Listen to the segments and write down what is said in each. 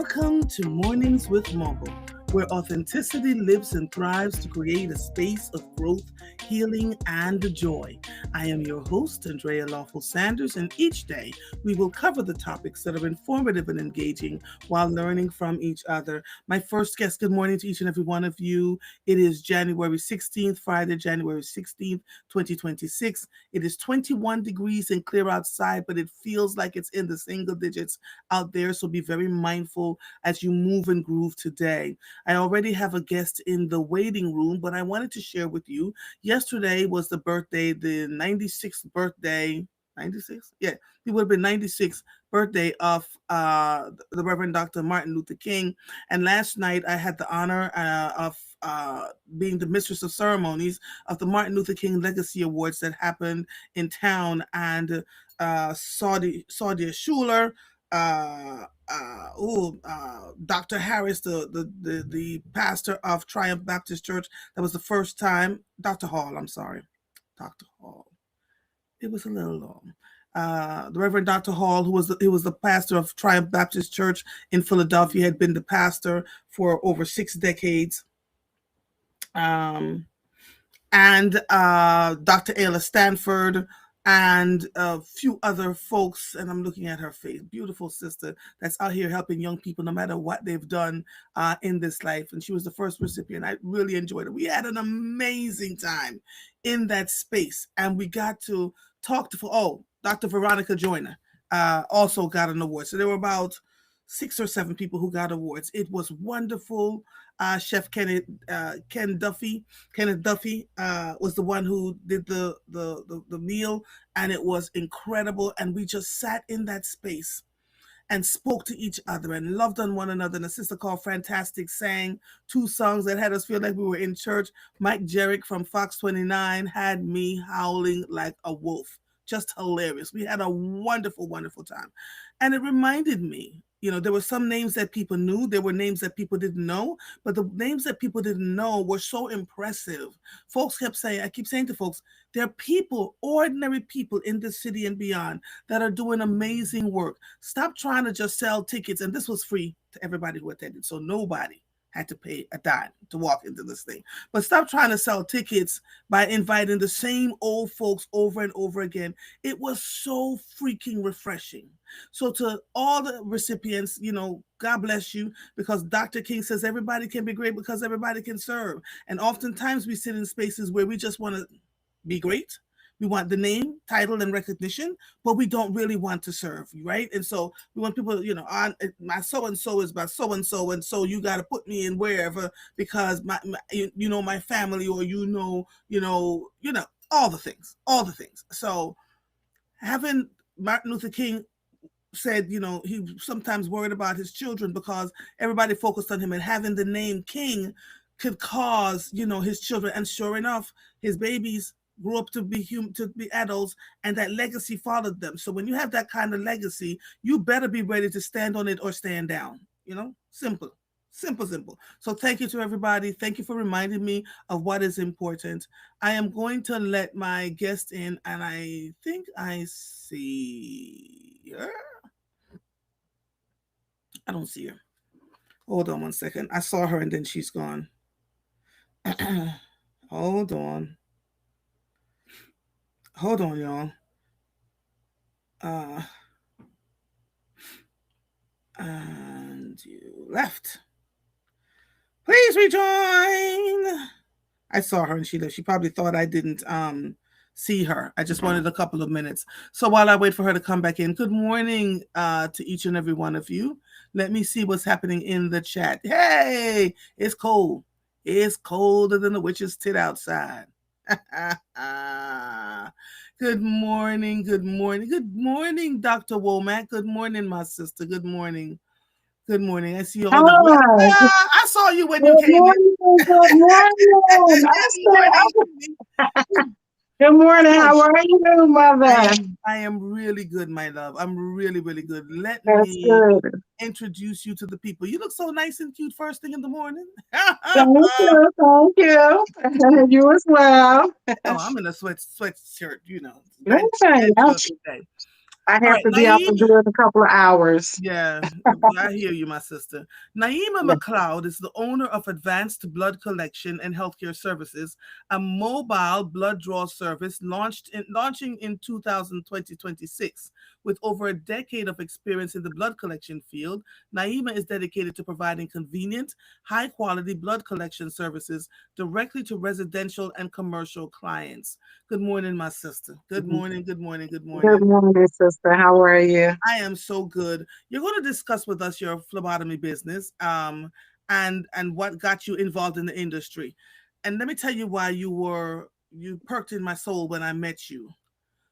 Welcome to Mornings with Marvel, where authenticity lives and thrives to create a space of growth, healing, and joy. I am your host, Andrea Lawful Sanders, and each day we will cover the topics that are informative and engaging while learning from each other. My first guest, good morning to each and every one of you. It is January 16th, Friday, January 16th, 2026. It is 21 degrees and clear outside, but it feels like it's in the single digits out there. So be very mindful as you move and groove today. I already have a guest in the waiting room, but I wanted to share with you. Yesterday was the 96th birthday. 96? Yeah, he would have been 96th birthday of the Reverend Dr. Martin Luther King. And last night I had the honor of being the mistress of ceremonies of the Martin Luther King Legacy Awards that happened in town. And Saudia Schuler, Dr. Harris, the pastor of Triumph Baptist Church. That was the first time. Dr. Hall, I'm sorry. Dr. Hall. It was a little long. The Reverend Dr. Hall, who was the pastor of Triumph Baptist Church in Philadelphia, had been the pastor for over 6 decades. And Dr. Ayla Stanford, and a few other folks, and I'm looking at her face, beautiful sister that's out here helping young people no matter what they've done in this life. And she was the first recipient. I really enjoyed it. We had an amazing time in that space, and we got to talk to, Dr. Veronica Joyner also got an award. So there were about 6 or 7 people who got awards. It was wonderful. Chef Kenneth Duffy was the one who did the meal, and it was incredible. And we just sat in that space and spoke to each other and loved on one another. And a sister called Fantastic sang 2 songs that had us feel like we were in church. Mike Jerrick from Fox 29 had me howling like a wolf. Just hilarious. We had a wonderful, wonderful time. And it reminded me, there were some names that people knew. There were names that people didn't know. But the names that people didn't know were so impressive. I keep saying to folks, there are people, ordinary people in this city and beyond that are doing amazing work. Stop trying to just sell tickets. And this was free to everybody who attended. So nobody had to pay a dime to walk into this thing. But stop trying to sell tickets by inviting the same old folks over and over again. It was so freaking refreshing. So to all the recipients, God bless you, because Dr. King says everybody can be great because everybody can serve. And oftentimes we sit in spaces where we just want to be great. We want the name, title, and recognition, but we don't really want to serve, right? And so we want people, my so-and-so is my so-and-so, and so you got to put me in wherever because my family, or all the things. So having Martin Luther King said, he sometimes worried about his children because everybody focused on him, and having the name King could cause, his children. And sure enough, his babies grew up to be adults, and that legacy followed them. So when you have that kind of legacy, you better be ready to stand on it or stand down. Simple. So thank you to everybody. Thank you for reminding me of what is important. I am going to let my guest in, and I think I see her. I don't see her. Hold on one second. I saw her and then she's gone. Hold on, y'all. And you left. Please rejoin. I saw her and she left. She probably thought I didn't see her. I just wanted a couple of minutes. So while I wait for her to come back in, good morning to each and every one of you. Let me see what's happening in the chat. Hey, it's cold. It's colder than the witch's tit outside. Good morning, Dr. Womack. Good morning, my sister. Good morning. I see you all. I saw you when you came in. Good morning. How are you, Mother? I am really good, my love. I'm really, really good. Let me introduce you to the people. You look so nice and cute first thing in the morning. Thank you. You as well. I'm in a sweatshirt, Okay. I All have right, to be out the door in a couple of hours. yeah, I hear you, my sister. Naima Yeah. McLeod is the owner of Advanced Blood Collection and Healthcare Services, a mobile blood draw service launching in 2026. With over a decade of experience in the blood collection field, Naima is dedicated to providing convenient, high quality blood collection services directly to residential and commercial clients. Good morning, my sister. Good Mhm. morning, good morning, good Good morning. morning, sister. How are you? I am so good. You're going to discuss with us your phlebotomy business, and what got you involved in the industry. And let me tell you why you perked in my soul when I met you.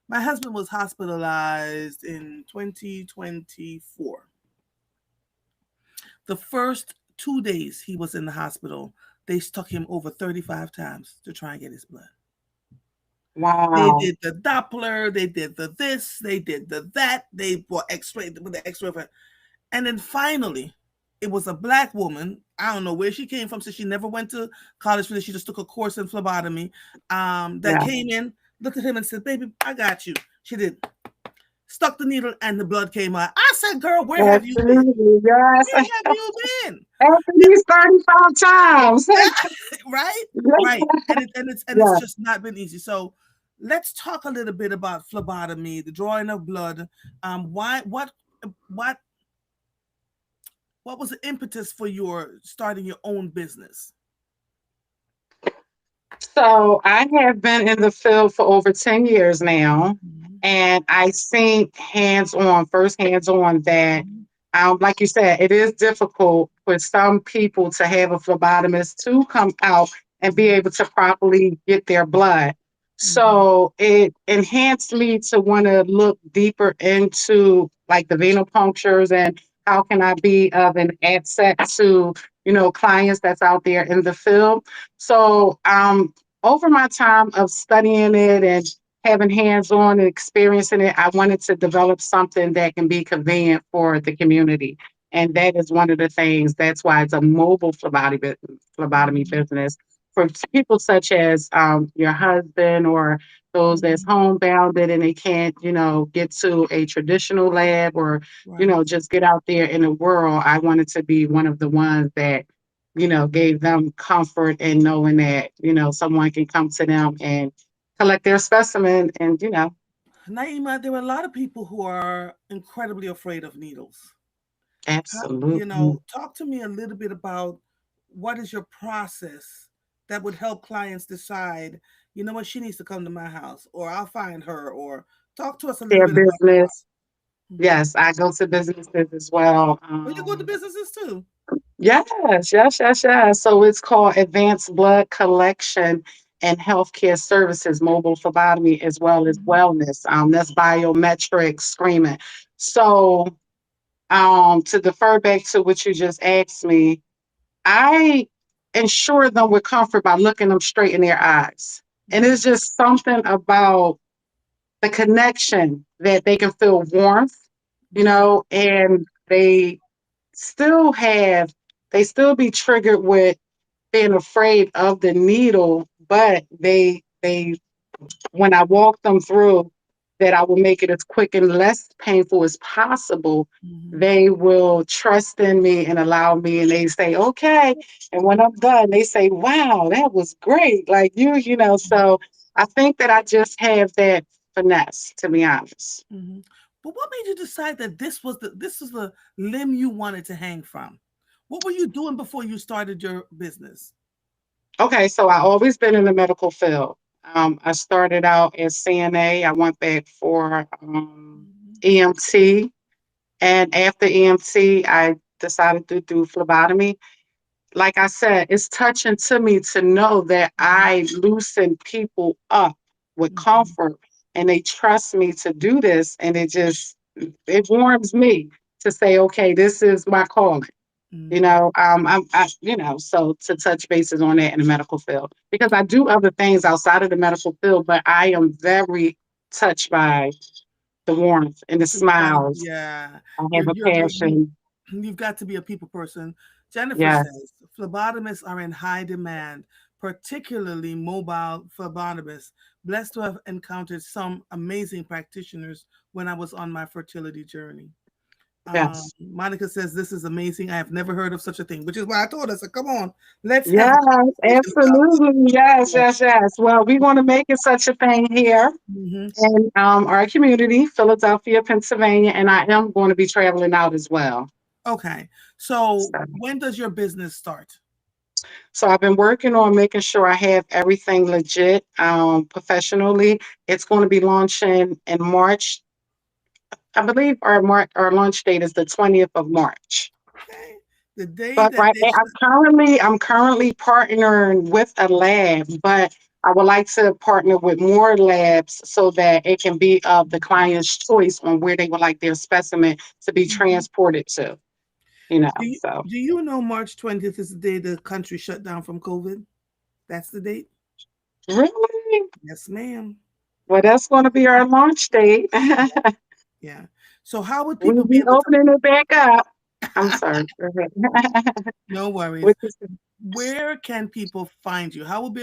My husband was hospitalized in 2024. The first 2 days he was in the hospital, they stuck him over 35 times to try and get his blood. They Wow. did the Doppler, they did the this, they did the that, they brought X-ray with the X-ray. And then finally, it was a black woman. I don't know where she came from, so she never went to college for this. She just took a course in phlebotomy. That Yeah. came in, looked at him and said, "Baby, I got you." She did. Stuck the needle and the blood came out. I said, "Girl, where have you been? Absolutely. Yes. Where have you been?" After these 35 times. Right, right. Yeah. And it's just not been easy. So let's talk a little bit about phlebotomy, the drawing of blood. Why? What What was the impetus for your starting your own business? So I have been in the field for over 10 years now, Mhm, and I seen first hands on that, mhm, like you said, it is difficult for some people to have a phlebotomist to come out and be mhm, able to properly get their blood. mhm, So it enhanced me to want to look deeper into like the venipunctures and how can I be of an asset to, clients that's out there in the field. So over my time of studying it and having hands on and experiencing it, I wanted to develop something that can be convenient for the community. And that is one of the things. That's why it's a mobile phlebotomy mhm, business for people such as your husband or those that's mhm. homebounded and they can't, get to a traditional lab or, Right. just get out there in the world. I wanted to be one of the ones that gave them comfort in knowing that, someone can come to them and collect their specimen and, Naima, there are a lot of people who are incredibly afraid of needles. absolutely. Talk to me a little bit about what is your process that would help clients decide, you know what, she needs to come to my house, or I'll find her, or talk to us a little Their bit about business. that. Mhm. Yes, I go to businesses as well. Well, you go to businesses too. Yes, yes, yes, yes. So it's called Advanced Blood Collection and Healthcare Services, mobile phlebotomy, as well as Mhm, wellness. That's biometric screening. So to defer back to what you just asked me, I ensure them with comfort by looking them straight in their eyes. And mhm, it's just something about the connection that they can feel warmth, mhm, and still have, they still be triggered with being afraid of the needle, but when I walk them through that I will make it as quick and less painful as possible, mhm, they will trust in me and allow me and they say, okay. And when I'm done, they say, wow, that was great. Like so I think that I just have that finesse, to be honest. mhm. But what made you decide that this was the limb you wanted to hang from? What were you doing before you started your business? Okay, so I always been in the medical field. I started out as CNA. I went back for Mhm, EMT, and after EMT, I decided to do phlebotomy. Like I said, it's touching to me to know that mhm, I loosen people up with mhm, comfort, and they trust me to do this, and it warms me to say, okay, this is my calling. mhm, So to touch bases on that in the medical field, because I do other things outside of the medical field, but I am very touched by the warmth and the smiles. yeah. I have You're a you're you passion. you've got to be a people person. Jennifer Yes. says phlebotomists are in high demand, particularly mobile for Barnabas. Blessed to have encountered some amazing practitioners when I was on my fertility journey. Yes. Monica says, this is amazing. I have never heard of such a thing, which is why I told us, come on, let's have a Yes, conversation about absolutely. Yes, this. yes, yes. Well, we want to make it such a thing here Hmm. in our community, Philadelphia, Pennsylvania, and I am going to be traveling out as well. Okay. So So, when does your business start? so I've been working on making sure I have everything legit professionally. It's going to be launching in March. I believe our launch date is the 20th of March. Okay. The day But that they I'm currently partnering with a lab, but I would like to partner with more labs so that it can be of the client's choice on where they would like their specimen to be Mhm. transported to, you know. do you, So do you know March 20th is the day the country shut down from COVID? That's the date? really, Yes, ma'am. well, that's going to be our launch date. Yeah. So how would We'll people be be able opening it back up. I'm to sorry. Go ahead. No worries. Which is Where can people find you? How would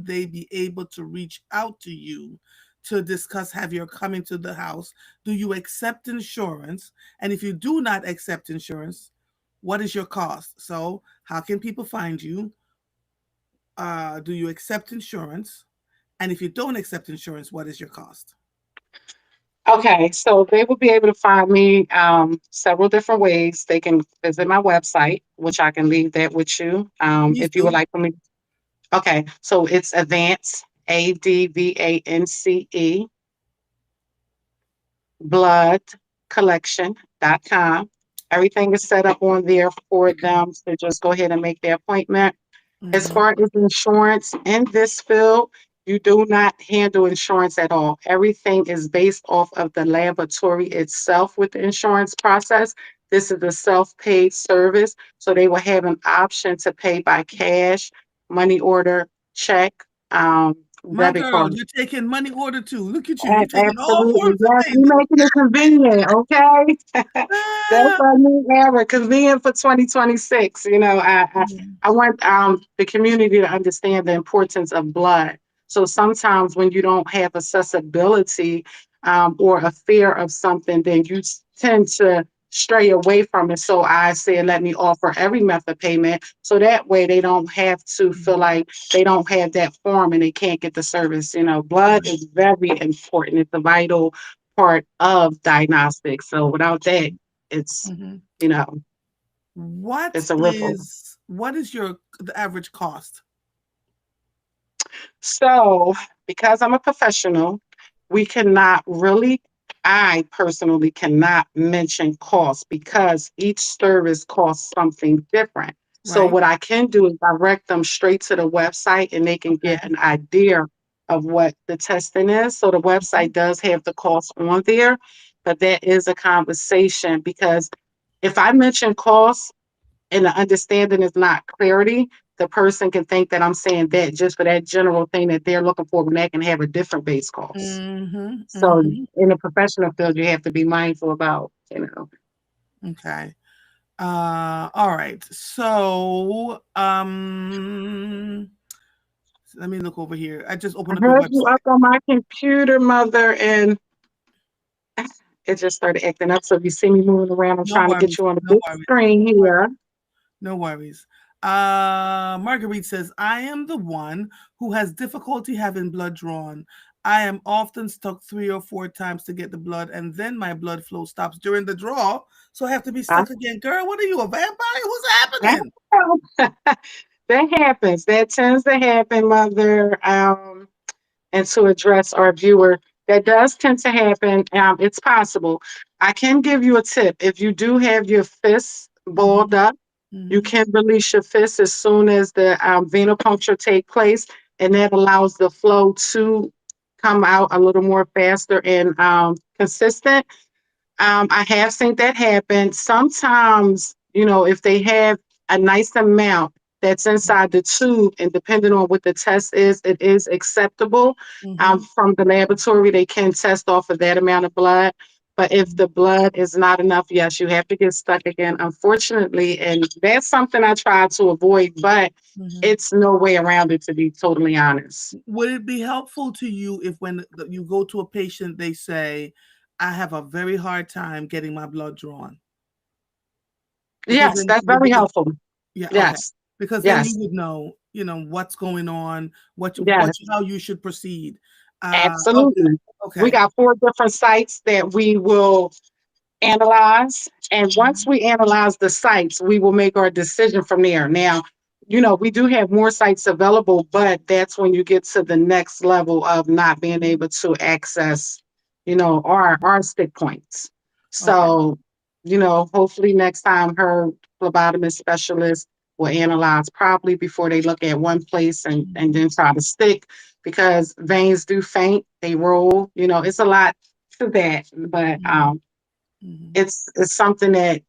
they be able to reach out to you to discuss have you coming to the house? Do you accept insurance? And if you do not accept insurance, what is your cost? So how can people find you? Do you accept insurance? And if you don't accept insurance, what is your cost? okay. So they will be able to find me several different ways. They can visit my website, which I can leave that with you. Please If you would do. like for me. Okay. So it's ADVANCE bloodcollection.com. Everything is set up on there for them to just go ahead and make their appointment. As Hmm. far as insurance in this field, you do not handle insurance at all. Everything is based off of the laboratory itself with the insurance process. This is a self paid service. So they will have an option to pay by cash, money order, check, My debit girl, card. you're taking money order too. Look at you. You're taking all Absolutely. forms Yes, of we payment. making it convenient, okay? That's Ah! our new era, convenient for 2026. Mhm. I want the community to understand the importance of blood. So sometimes when you don't have accessibility or a fear of something, then you tend to stray away from it. So I said, let me offer every method payment. So that way they don't have to feel like they don't have that form and they can't get the service. Blood is very important. It's a vital part of diagnostics. So without that, it's, Mhm. you know, What it's a ripple. is what is your the average cost? So, because I'm a professional, we cannot really, I personally cannot mention cost because each service costs something different. So, Right? what I can do is direct them straight to the website and they can get Okay. an idea of what the testing is. So, the Mhm. website does have the cost on there, but that is a conversation because if I mention cost, and the understanding is not clarity, the person can think that I'm saying that just for that general thing that they're looking for when they can have a different base cost. Mhm. So Mhm. in the professional field, you have to be mindful about, Okay. All right. So, let me look over here. I just I opened up your heard you website. up on my computer, mother, and it just started acting up. So if you see me moving around, I'm No trying to get worries. you on the No big worries. screen here. No worries. Marguerite says, I am the one who has difficulty having blood drawn. I am often stuck 3 or 4 times to get the blood, and then my blood flow stops during the draw. So I have to be I, stuck again. Girl, what are you, a vampire? What's I happening? know. That happens. That tends to happen, mother. And to address our viewer. That does tend to happen. It's possible. I can give you a tip. If you do have your fists balled Hmm. up, you Hmm. can release your fists as soon as the venipuncture take place, and that allows the flow to come out a little more faster and consistent. I have seen that happen. Sometimes, if they have a nice amount that's inside the tube, and depending on what the test is, it is acceptable Hmm. from the laboratory. They can test off of that amount of blood. But if the blood is not enough, yes, you have to get stuck again, unfortunately. And that's something I try to avoid, but Mhm. it's no way around it, to be totally honest. Would it be helpful to you if when you go to a patient, they say, I have a very hard time getting my blood drawn? Because Yes, then, that's very because, helpful. yeah, okay. Yes, Because then you yes, would know, what's going on, yes. how you should proceed. Okay, Absolutely. We okay. got 4 different sites that we will analyze. And once Mhm, we analyze the sites, we will make our decision from there. Now, we do have more sites available, but that's when you get to the next level of not being mhm. able to access, our stick points. Okay. So, hopefully next time her phlebotomist specialist will analyze properly before they look at one place and Mhm, then try to stick, because veins do faint, they roll, it's a lot to that. But mhm, mhm. it's something that,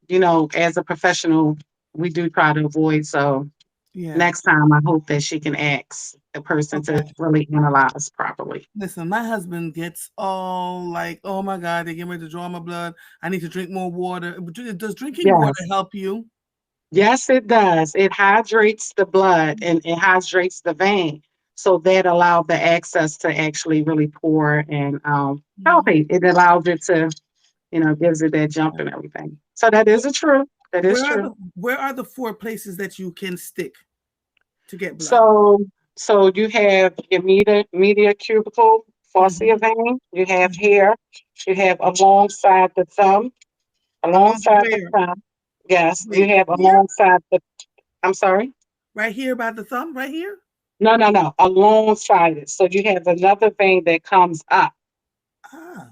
as a professional, we do try to avoid. So Yeah. next time, I hope that she can ask the person to Okay. really analyze properly. Listen, my husband gets all like, oh my God, they're getting ready to draw my blood. I need to drink more water. Does drinking water Yes. help you? Yes, it does. It hydrates the blood and it hydrates the vein. So that allows the access to actually really pour and Mhm. palpate. It allows it to, gives it that jump and everything. So that is a true. That is true. Where are the four places that you can stick to get blood? So, so you have your media cubicle, fascia Mhm, vein. You have mhm. here. You have alongside the thumb. Along Alongside the where? thumb. Yes, you Wait, have here? alongside the. I'm sorry. Right here by the thumb, right here? No, no, no. Alongside it. So you have another vein that comes up. Ah,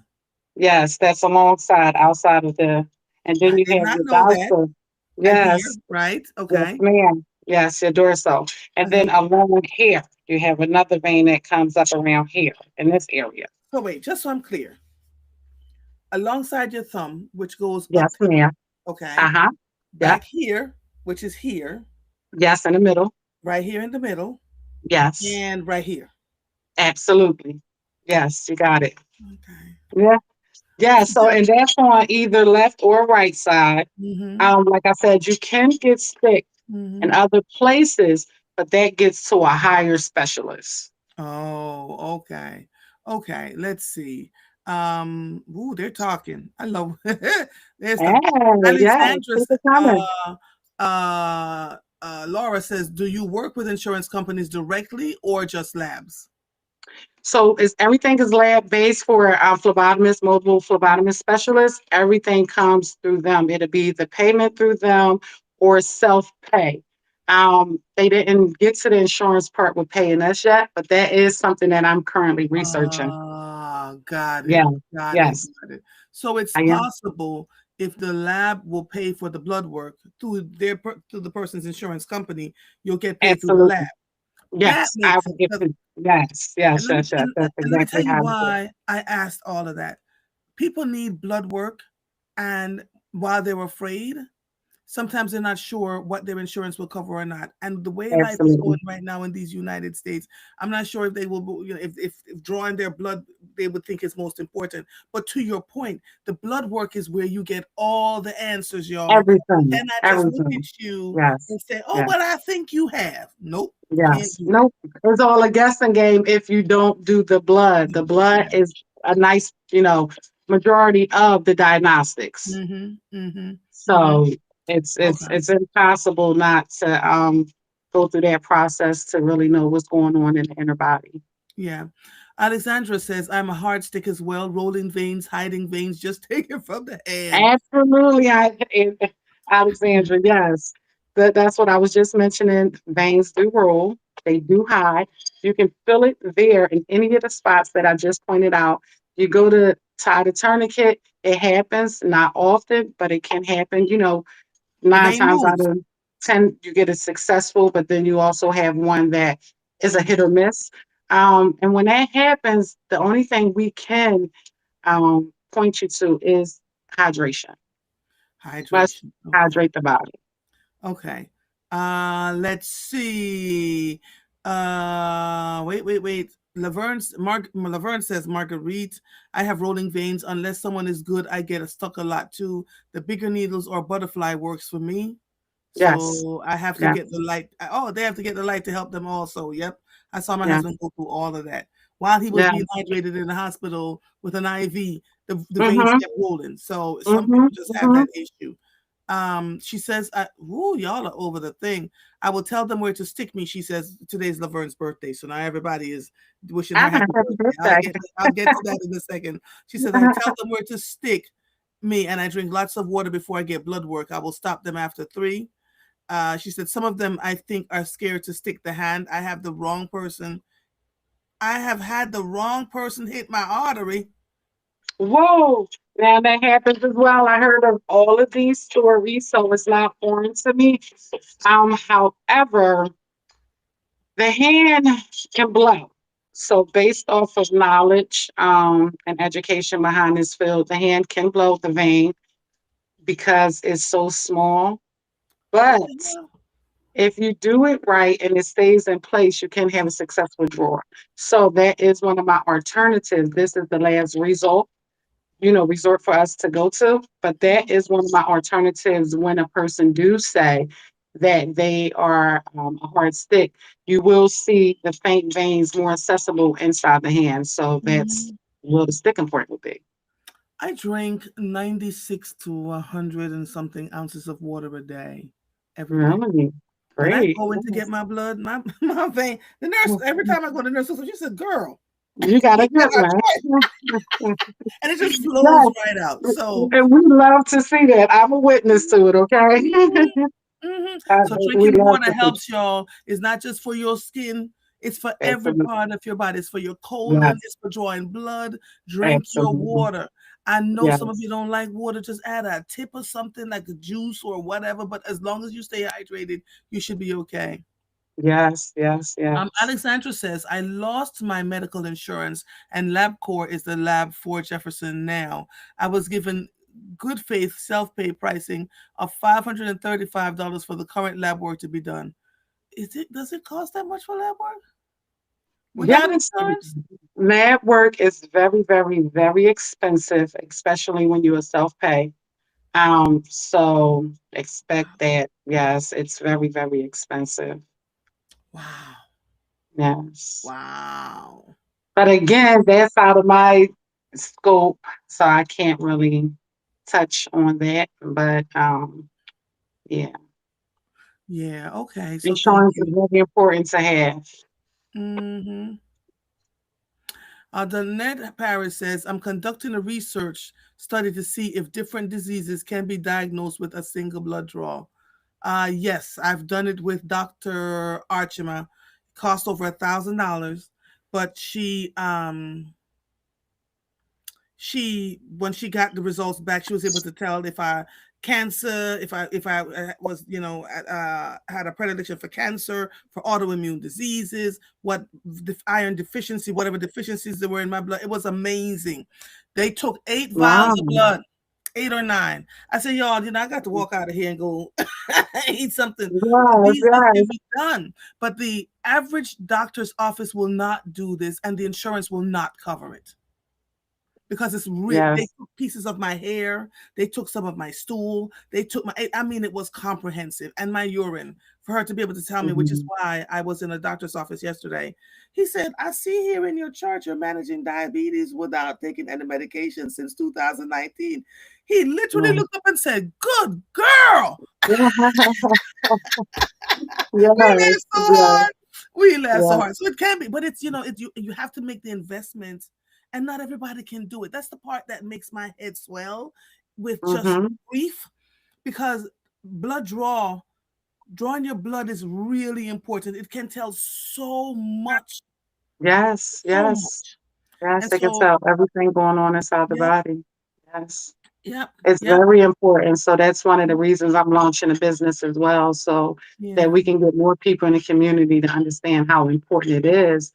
Yes, that's alongside, outside of the. And I then you did have not your know that. dorsal. And here, Yes, right? yes, Okay. ma'am. Yes, your dorsal. And Uh-huh. then along here, you have another vein that comes up around here in this area. So wait, just so I'm clear. Alongside your thumb, which goes up Yes, here, ma'am. okay? Uh-huh. Yep. Back here, which is here, Yes, in the middle. right here in the middle, Yes, and right here. absolutely. Yes, you got it. Okay. Yeah. Yeah. So, and that's on either left or right side. Mm-hmm. Like I said, you can get sick in Mm-hmm. other places, but that gets to a higher specialist. Oh, okay. Okay, let's see. Ooh, they're talking. I love there's Ah, some yeah. Alexandra Keep it coming. Laura says, do you work with insurance companies directly or just labs? So is everything is lab based for our phlebotomist, mobile phlebotomist specialists. Everything comes through them. It'll be the payment through them or self pay. They didn't get to the insurance part with paying us yet, but that is something that I'm currently researching. Ah, got Yeah. it. Got it. Yes. Got it. So it's I am. possible if the lab will pay for the blood work through the person's insurance company, you'll get paid through the lab. Absolutely. That Yes. I makes will sense. get to. Yes. Yes. Yes. Yes. That's And let me tell exactly you how it is. why I asked all of that. People need blood work, and while they're afraid, sometimes they're not sure what their insurance will cover or not. And the way life is going Absolutely. right now in these United States, I'm not sure if they will, if drawing their blood, they would think is most important. But to your point, the blood work is where you get all the answers, y'all. We Everything. cannot just look at Everything. you Yes. and say, oh, Yes. but I think you have. Nope, can't Yes. do that. Nope. It's all a guessing game if you don't do the blood. The blood Yeah. is a nice, majority of the diagnostics. Mm-hmm. Mm-hmm. Mm-hmm. So it's it's Okay. it's impossible not to go through that process to really know what's going on in the inner body. Yeah. Alexandra says, I'm a hard stick as well, rolling veins, hiding veins, just take it from the hand. Absolutely, Alexandra. Yes, that's what I was just mentioning. Veins do roll; they do hide. You can feel it there in any of the spots that I just pointed out. You go to tie the tourniquet; it happens not often, but it can happen. The Nine vein times out moves. of 10, you get it successful, but then you also have one that is a hit Mhm. or miss. And when that happens, the only thing we can point you to is hydration. Must Hydration. Okay. hydrate the body. Okay. Let's see. Wait. Laverne says, Marguerite, I have rolling veins. Unless someone is good, I get stuck a lot too. The bigger needles or butterfly works for me. Yes. So I have to Yes. get the light. Oh, they have to get the light to help them also. Yep. I saw my Yeah. husband go through all of that. While he was Yeah. being hydrated in the hospital with an IV, the veins Mhm. kept rolling. So some Mhm. people just have Mhm. that issue. She says, "Ooh, y'all are over the thing. I will tell them where to stick me." She says, "Today's Laverne's birthday, so now everybody is wishing her Ah, happy happy birthday." birthday. I'll get to that in a second. She says, "I tell them where to stick me, and I drink lots of water before I get blood work. I will stop them after 3." She said, "Some of them I think are scared to stick the hand. I have the wrong person. I have had the wrong person hit my artery." Whoa. Now that happens as well. I heard of all of these stories, so it's not foreign to me. However, the hand can blow. So based off of knowledge and education behind this field, the hand can blow the vein because it's so small. What But the hell? if you do it right and it stays in place, you can have a successful drawer. So that is one of my alternatives. This is the last resort for us to go to. But that is one of my alternatives when a person do say that they are a hard stick. You will see the faint veins more accessible inside the hand. So that's Mhm. what the sticking point will be. I drink 96 to 100 and something ounces of water a day, every day. Really When I great. go in to get Yes. my blood, my vein, the nurse, every time I go to the nurse, she said, "Girl, You got a you good got a one. choice." And it just flows Yes. right out. So, And we love to see that. I'm a witness to it, okay? mhm, mhm. So We drinking love water to see. helps y'all. It's not just for your skin. It's for every Absolutely. part of your body. It's for your colon. Yes, It's for drawing blood. Drink your absolutely. water. I know some of you Yes, don't like water. Just add a tip of something like a juice or whatever. But as long as you stay hydrated, you should be okay. yes, yes, yes. Alexandra says, I lost my medical insurance and LabCorp is the lab for Jefferson now. I was given good faith self pay pricing of $535 for the current lab work to be done. Does it cost that much for lab work without Yes, insurance? lab work is very, very, very expensive, especially when you are self-pay. So expect that. Yes, it's very, very expensive. Wow. Yes. Wow. But again, that's out of my scope, so I can't really touch on that. But yeah, Yeah, okay. So thank insurance is you. very important to have. Hmm. Danette Paris says, I'm conducting a research study to see if different diseases can be diagnosed with a single blood draw. Yes, I've done it with Dr. Archima. It cost over $1,000, but she when she got the results back, she was able to tell if I cancer, if I was had a predilection for cancer, for autoimmune diseases, what iron deficiency, whatever deficiencies there were in my blood. It was amazing. They took 8 vials Wow. of blood, 8 or 9. I said, y'all, I got to walk out of here and go eat something. But Yes, this can yes. be done. But the average doctor's office will not do this, and the insurance will not cover it because it's real. They Yes. took pieces of my hair, they took some of my stool, they took my, I mean, it was comprehensive, and my urine for her to be able to tell me, which is Mhm. why I was in a doctor's office yesterday. He said, I see here in your chart you're managing diabetes without taking any medication since 2019. He literally Right. looked up and said, Good girl. We Yes, laughed so yes, hard. We laughed so yes. hard. So it can be, but it's you have to make the investment, and not everybody can do it. That's the part that makes my head swell with just Mhm. grief, because blood drawing your blood is really important. It can tell so much, Yes, so yes, much. yes, And they can so, tell everything going on inside the yep, body. Yes. yep, It's yep, very important. So that's one of the reasons I'm launching a business as well, so that yeah. we can get more people in the community to understand how important it is.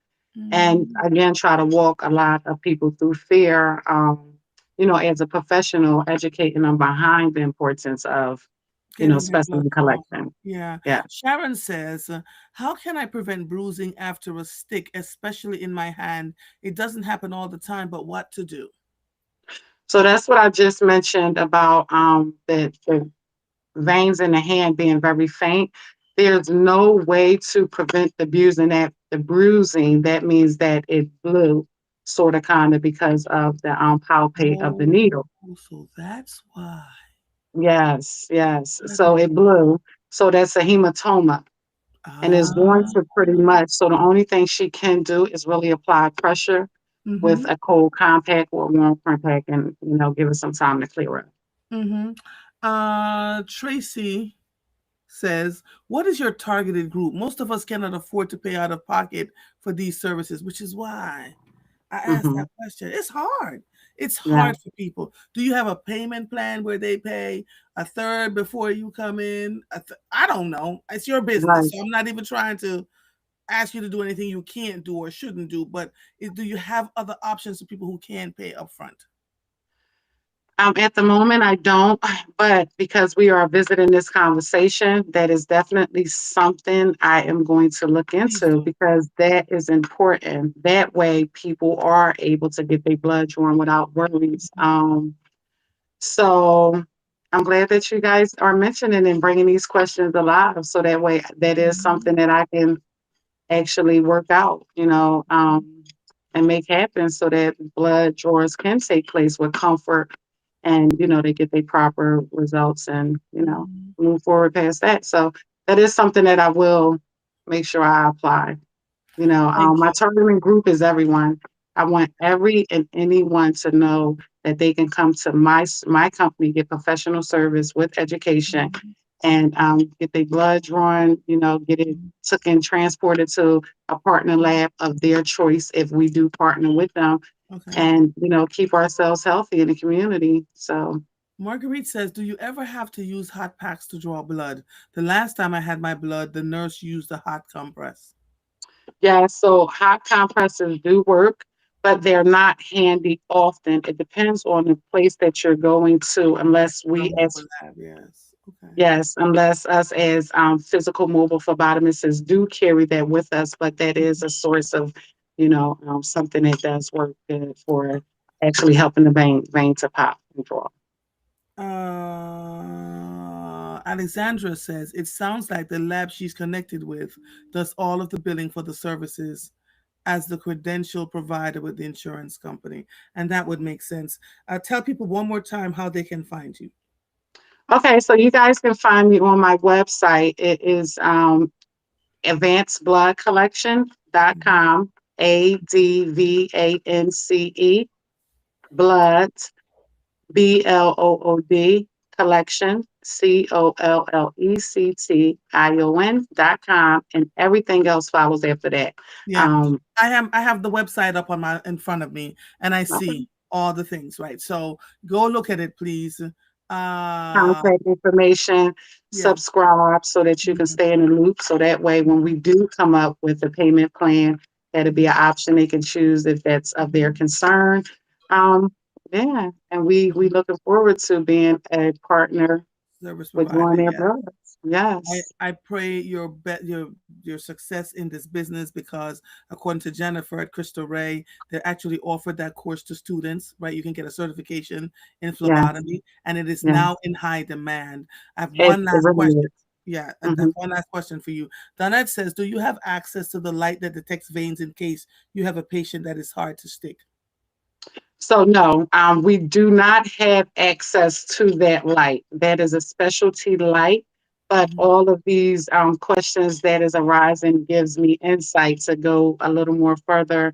And Mhm. again, try to walk a lot of people through fear, as a professional, educating them behind the importance of, Getting their blood specimen drawn. collection. Yeah. Yeah. Sharon says, how can I prevent bruising after a stick, especially in my hand? It doesn't happen all the time, but what to do? So that's what I just mentioned about the veins in the hand being very faint. There's no way to prevent the bruising. That means that it blew, sort of, kind of, because of the palpate of the Oh, needle. so that's why. Yes, yes. I So didn't. it blew. So that's a hematoma. And Ah. is going to pretty much, so the only thing she can do is really apply pressure with Mm-hmm. a cold compact or warm compact and, give it some time to clear up. Mm-hmm. Tracy says, what is your targeted group? Most of us cannot afford to pay out of pocket for these services, which is why I asked Hmm. that question. It's hard. It's Yeah, hard for people. Do you have a payment plan where they pay a third before you come in? I don't know. It's your business. right. So I'm not even trying to ask you to do anything you can't do or shouldn't do. But do you have other options for people who can pay upfront? At the moment, I don't, but because we are visiting this conversation, that is definitely something I am going to look Please into do. because that is important. That way, people are able to get their blood drawn without worries. So I'm glad that you guys are mentioning and bringing these questions alive. So that way, that is Mhm. something that I can actually work out, and make happen so that blood draws can take place with comfort and, they get their proper results and, Mhm. move forward past that. So that is something that I will make sure I apply. Thank My you. targeting group is everyone. I want every and anyone to know that they can come to my company, get professional service with education, Mhm. and get their blood drawn. Get it Mhm. took and transported to a partner lab of their choice if we do partner with them, Okay. and keep ourselves healthy in the community. So. Marguerite says, do you ever have to use hot packs to draw blood? The last time I had my blood, the nurse used a hot compress. Yeah, so hot compressors do work, but they're not handy often. It depends on the place that you're going to, unless A we as mobile lab, yes. Okay. yes, unless us as physical mobile phlebotomists do carry that with us, but that is a source of, something that does work good for actually helping the vein to pop and draw. Alexandra says, it sounds like the lab she's connected with does all of the billing for the services as the credential provider with the insurance company. And that would make sense. Tell people one more time how they can find you. Okay, so you guys can find me on my website. It is Mhm. advancedbloodcollection.com, ADVANCE, blood, BLOOD, collection, COLLECTION.com, and everything else follows after that. Yeah. Um, I have the website up on my in front of me and I okay. see all the things, right? So go look at it, please. Contact information, Yeah. subscribe so that you can Mhm. stay in the loop. So that way, when we do come up with a payment plan, that'll be an option they can choose if that's of their Mhm. concern. Um, yeah, and we Mhm. looking forward to being a partner Service with provider, One Air yeah. Brothers. Yes, I pray your success in this business because according to Jennifer at Crystal Ray, they actually offered that course to students, right? You can get a certification in yes, phlebotomy, and it is yes. now in high demand. I have It one it last really question. is. Yeah, I Hmm. have one last question for you. Donette says, do you have access to the light that detects veins in case you have a patient that is hard to stick? So no, we do not have access to that light. That is a specialty light. But Mhm. all of these questions that is arising gives me insight to go a little more further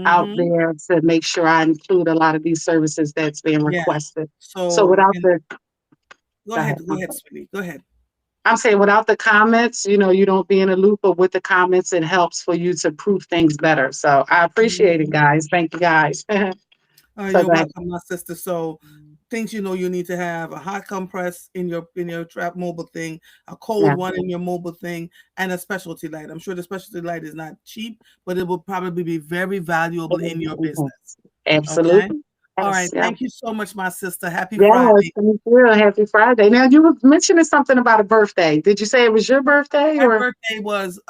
out Mhm. there to make sure I include a lot of these services that's being Yeah. requested. So So, without the go go ahead. ahead, go ahead, sweetie. Go ahead. I'm saying without the comments, you don't be in a loop, but with the comments, it helps for you to prove things better. So I appreciate it, Mhm. guys. Thank you, guys. So You're go ahead. welcome, my sister. So, things you need to have a hot compress in your trap mobile thing, a cold Yeah. one in your mobile thing, and a specialty light. I'm sure the specialty light is not cheap, but it will probably be very valuable in your business. Okay. Absolutely. All right. Yes, Thank you so much, my sister. Happy yes, Friday. thank you. Happy Friday. Now you were mentioning something about a birthday. Did you say it was your birthday My or? birthday was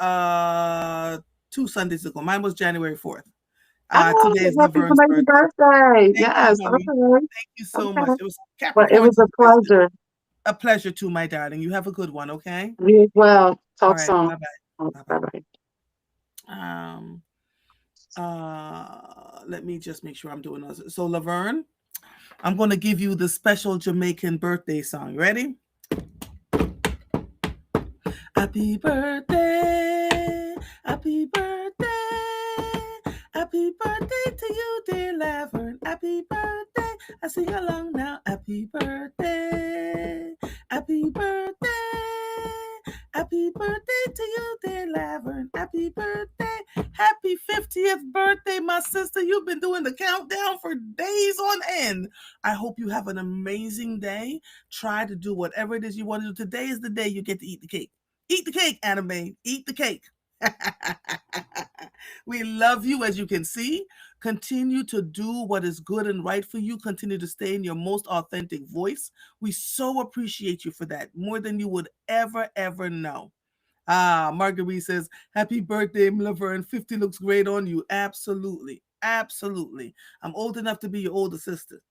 2 Sundays ago. Mine was January 4th. Oh, Today is happy Laverne's belated birthday. birthday. Thank you, Yes, honey. okay. Thank you so Okay. much. It was Well, it Capricorn was a season. pleasure. A pleasure too, my darling. You have a good one, okay? You as well. All Talk right. soon. Bye bye. Bye Bye bye. bye. Um let me just make sure I'm doing this. So Laverne, I'm gonna give you the special Jamaican birthday song. Ready? Happy birthday, happy birthday, happy birthday to you, dear Laverne. Happy birthday, I sing along now. Happy birthday, happy birthday, happy birthday to you, dear Laverne. Happy birthday, happy 50th birthday, my sister. You've been doing the countdown for days on end. I hope you have an amazing day. Try to do whatever it is you want to do. Today is the day you get to eat the cake. Eat the cake, Anime. Eat the cake. We love you, as you can see. Continue to do what is good and right for you. Continue to stay in your most authentic voice. We so appreciate you for that, more than you would ever know. Marguerite says, happy birthday, Laverne. 50 looks great on you. Absolutely. Absolutely. I'm old enough to be your older sister.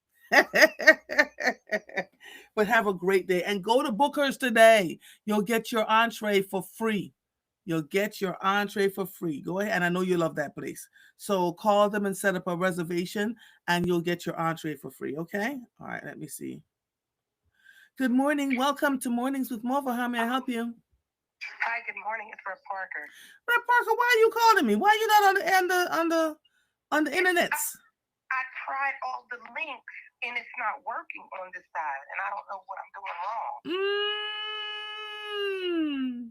But have a great day and go to Booker's today. You'll get your entree for free. You'll get your entree for free. Go ahead. And I know you love that place. So call them and set up a reservation and you'll get your entree for free. Okay? All right. Let me see. Good morning. Welcome to Mornings with Mova. How may I help you? Hi, good morning. It's Rep Parker. Red Parker, why are you calling me? Why are you not on the internets? I tried all the links and it's not working on this side, and I don't know what I'm doing wrong.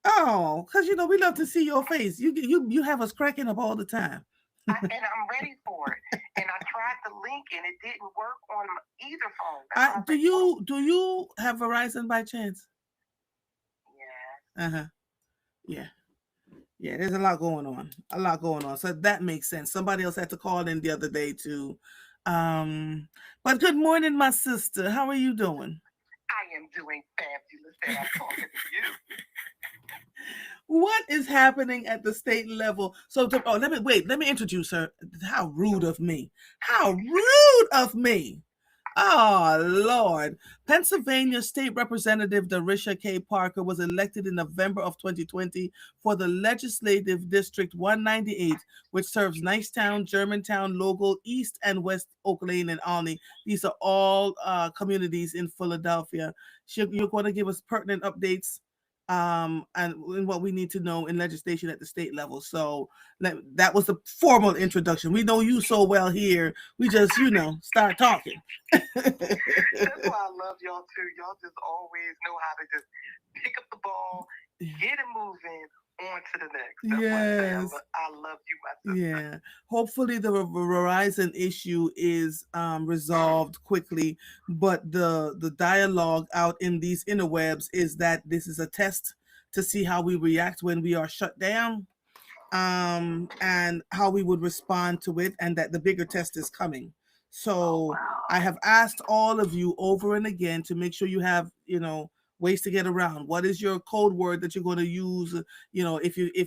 Oh, because we love to see your face. You have us cracking up all the time. And I'm ready for it. And I tried the link and it didn't work on either phone. Do you have Verizon by chance? Yeah. Uh-huh. Yeah. Yeah, there's a lot going on. A lot going on. So that makes sense. Somebody else had to call in the other day too. But good morning, my sister. How are you doing? I am doing fabulous and I'm talking to you. What is happening at the state level? So, let me introduce her. How rude of me. How rude of me. Oh, Lord. Pennsylvania State Representative Darisha K. Parker was elected in November of 2020 for the Legislative District 198, which serves Nicetown, Germantown, Logal, East and West Oak Lane, and Olney. These are all communities in Philadelphia. You're going to give us pertinent updates and what we need to know in legislation at the state level. So that was the formal introduction. We know you so well here. We just, start talking. That's why I love y'all too. Y'all just always know how to just pick up the ball, get it moving, on to the next. That's Yes. why I love you, my sister. Yeah. Hopefully the Verizon issue is resolved quickly, but the dialogue out in these interwebs is that this is a test to see how we react when we are shut down, and how we would respond to it, and that the bigger test is coming. So I have asked all of you over and again to make sure you have, ways to get around. What is your code word that you're going to use?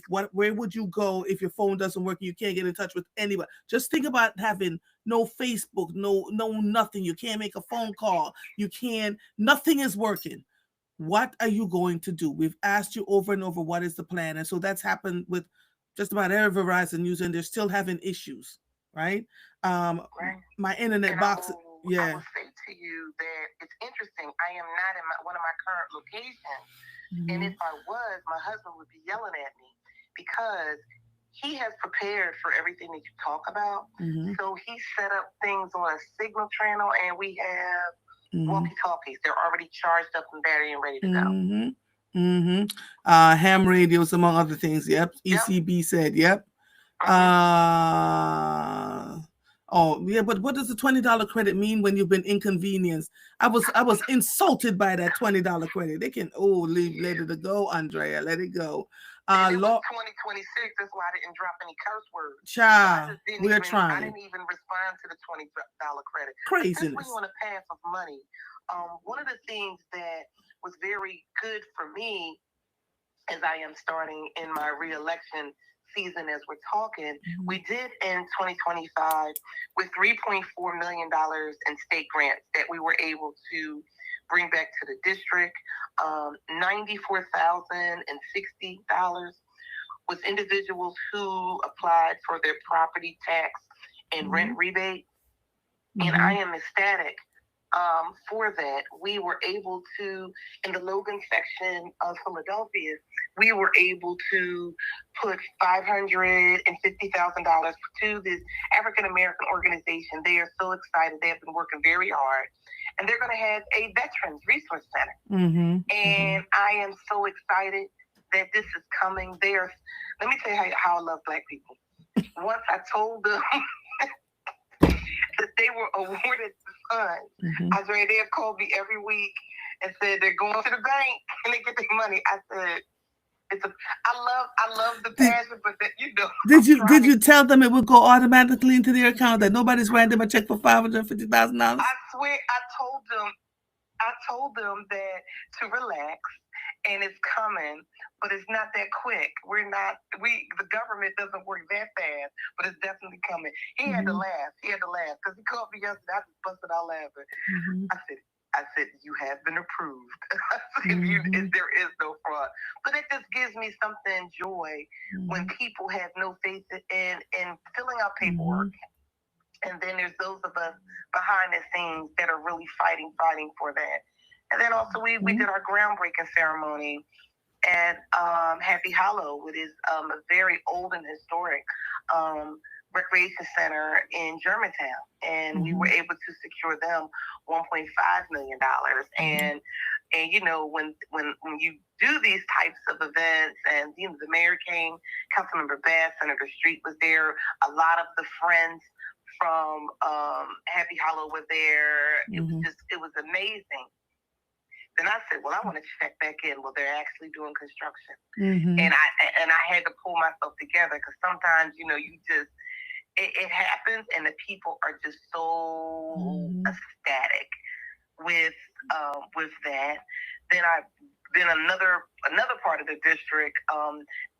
Where would you go if your phone doesn't work and you can't get in touch with anybody? Just think about having no Facebook, no nothing. You can't make a phone call. Nothing is working. What are you going to do? We've asked you over and over, what is the plan? And so that's happened with just about every Verizon user, and they're still having issues, right? Right. My internet And box, yeah. I will say to you that it's interesting. I am not in one of my current locations. And if I was, my husband would be yelling at me because he has prepared for everything that you talk about. So he set up things on a signal channel, and we have walkie-talkies. They're already charged up and battery and ready to go. Ham radios, among other things. Yep. ECB said, yep. Oh, yeah, but what does the $20 credit mean when you've been inconvenienced? I was insulted by that $20 credit. They can let it go, Andrea. Let it go. And it was 2026. That's why I didn't drop any curse words. Child, I trying. didn't even respond to the $20 credit. Craziness. Since we're on a path of money, one of the things that was very good for me as I am starting in my re-election season as we're talking, we did end 2025 with $3.4 million in state grants that we were able to bring back to the district. $94,060 was individuals who applied for their property tax and rent rebate. And I am ecstatic for that. We were able to, in the Logan section of Philadelphia, we were able to put $550,000 to this African-American organization. They are so excited. They have been working very hard. And they're going to have a Veterans Resource Center. And I am so excited that this is coming. Let me tell you how I love Black people. Once I told them that they were awarded the funds, Andrea, they have called me every week and said they're going to the bank and they get their money. I said, I love the passion, but that, Did you tell them it would go automatically into their account, that nobody's writing them a check for $550,000? I swear, I told them that to relax, and it's coming, but it's not that quick. The government doesn't work that fast, but it's definitely coming. He had to laugh because he called me yesterday. I just busted out laughing. I said, you have been approved. There is no fraud. But it just gives me something joy when people have no faith in filling out paperwork. And then there's those of us behind the scenes that are really fighting for that. And then also we did our groundbreaking ceremony at Happy Hollow, which is a very old and historic recreation center in Germantown. And we were able to secure them $1.5 million. And when you do these types of events, and the mayor came, Councilmember Bass, Senator Street was there, a lot of the friends from Happy Hollow were there. It was amazing. Then I said, well, I want to check back in. Well, they're actually doing construction. And I had to pull myself together, because sometimes, it happens and the people are just so ecstatic with that. Then another part of the district,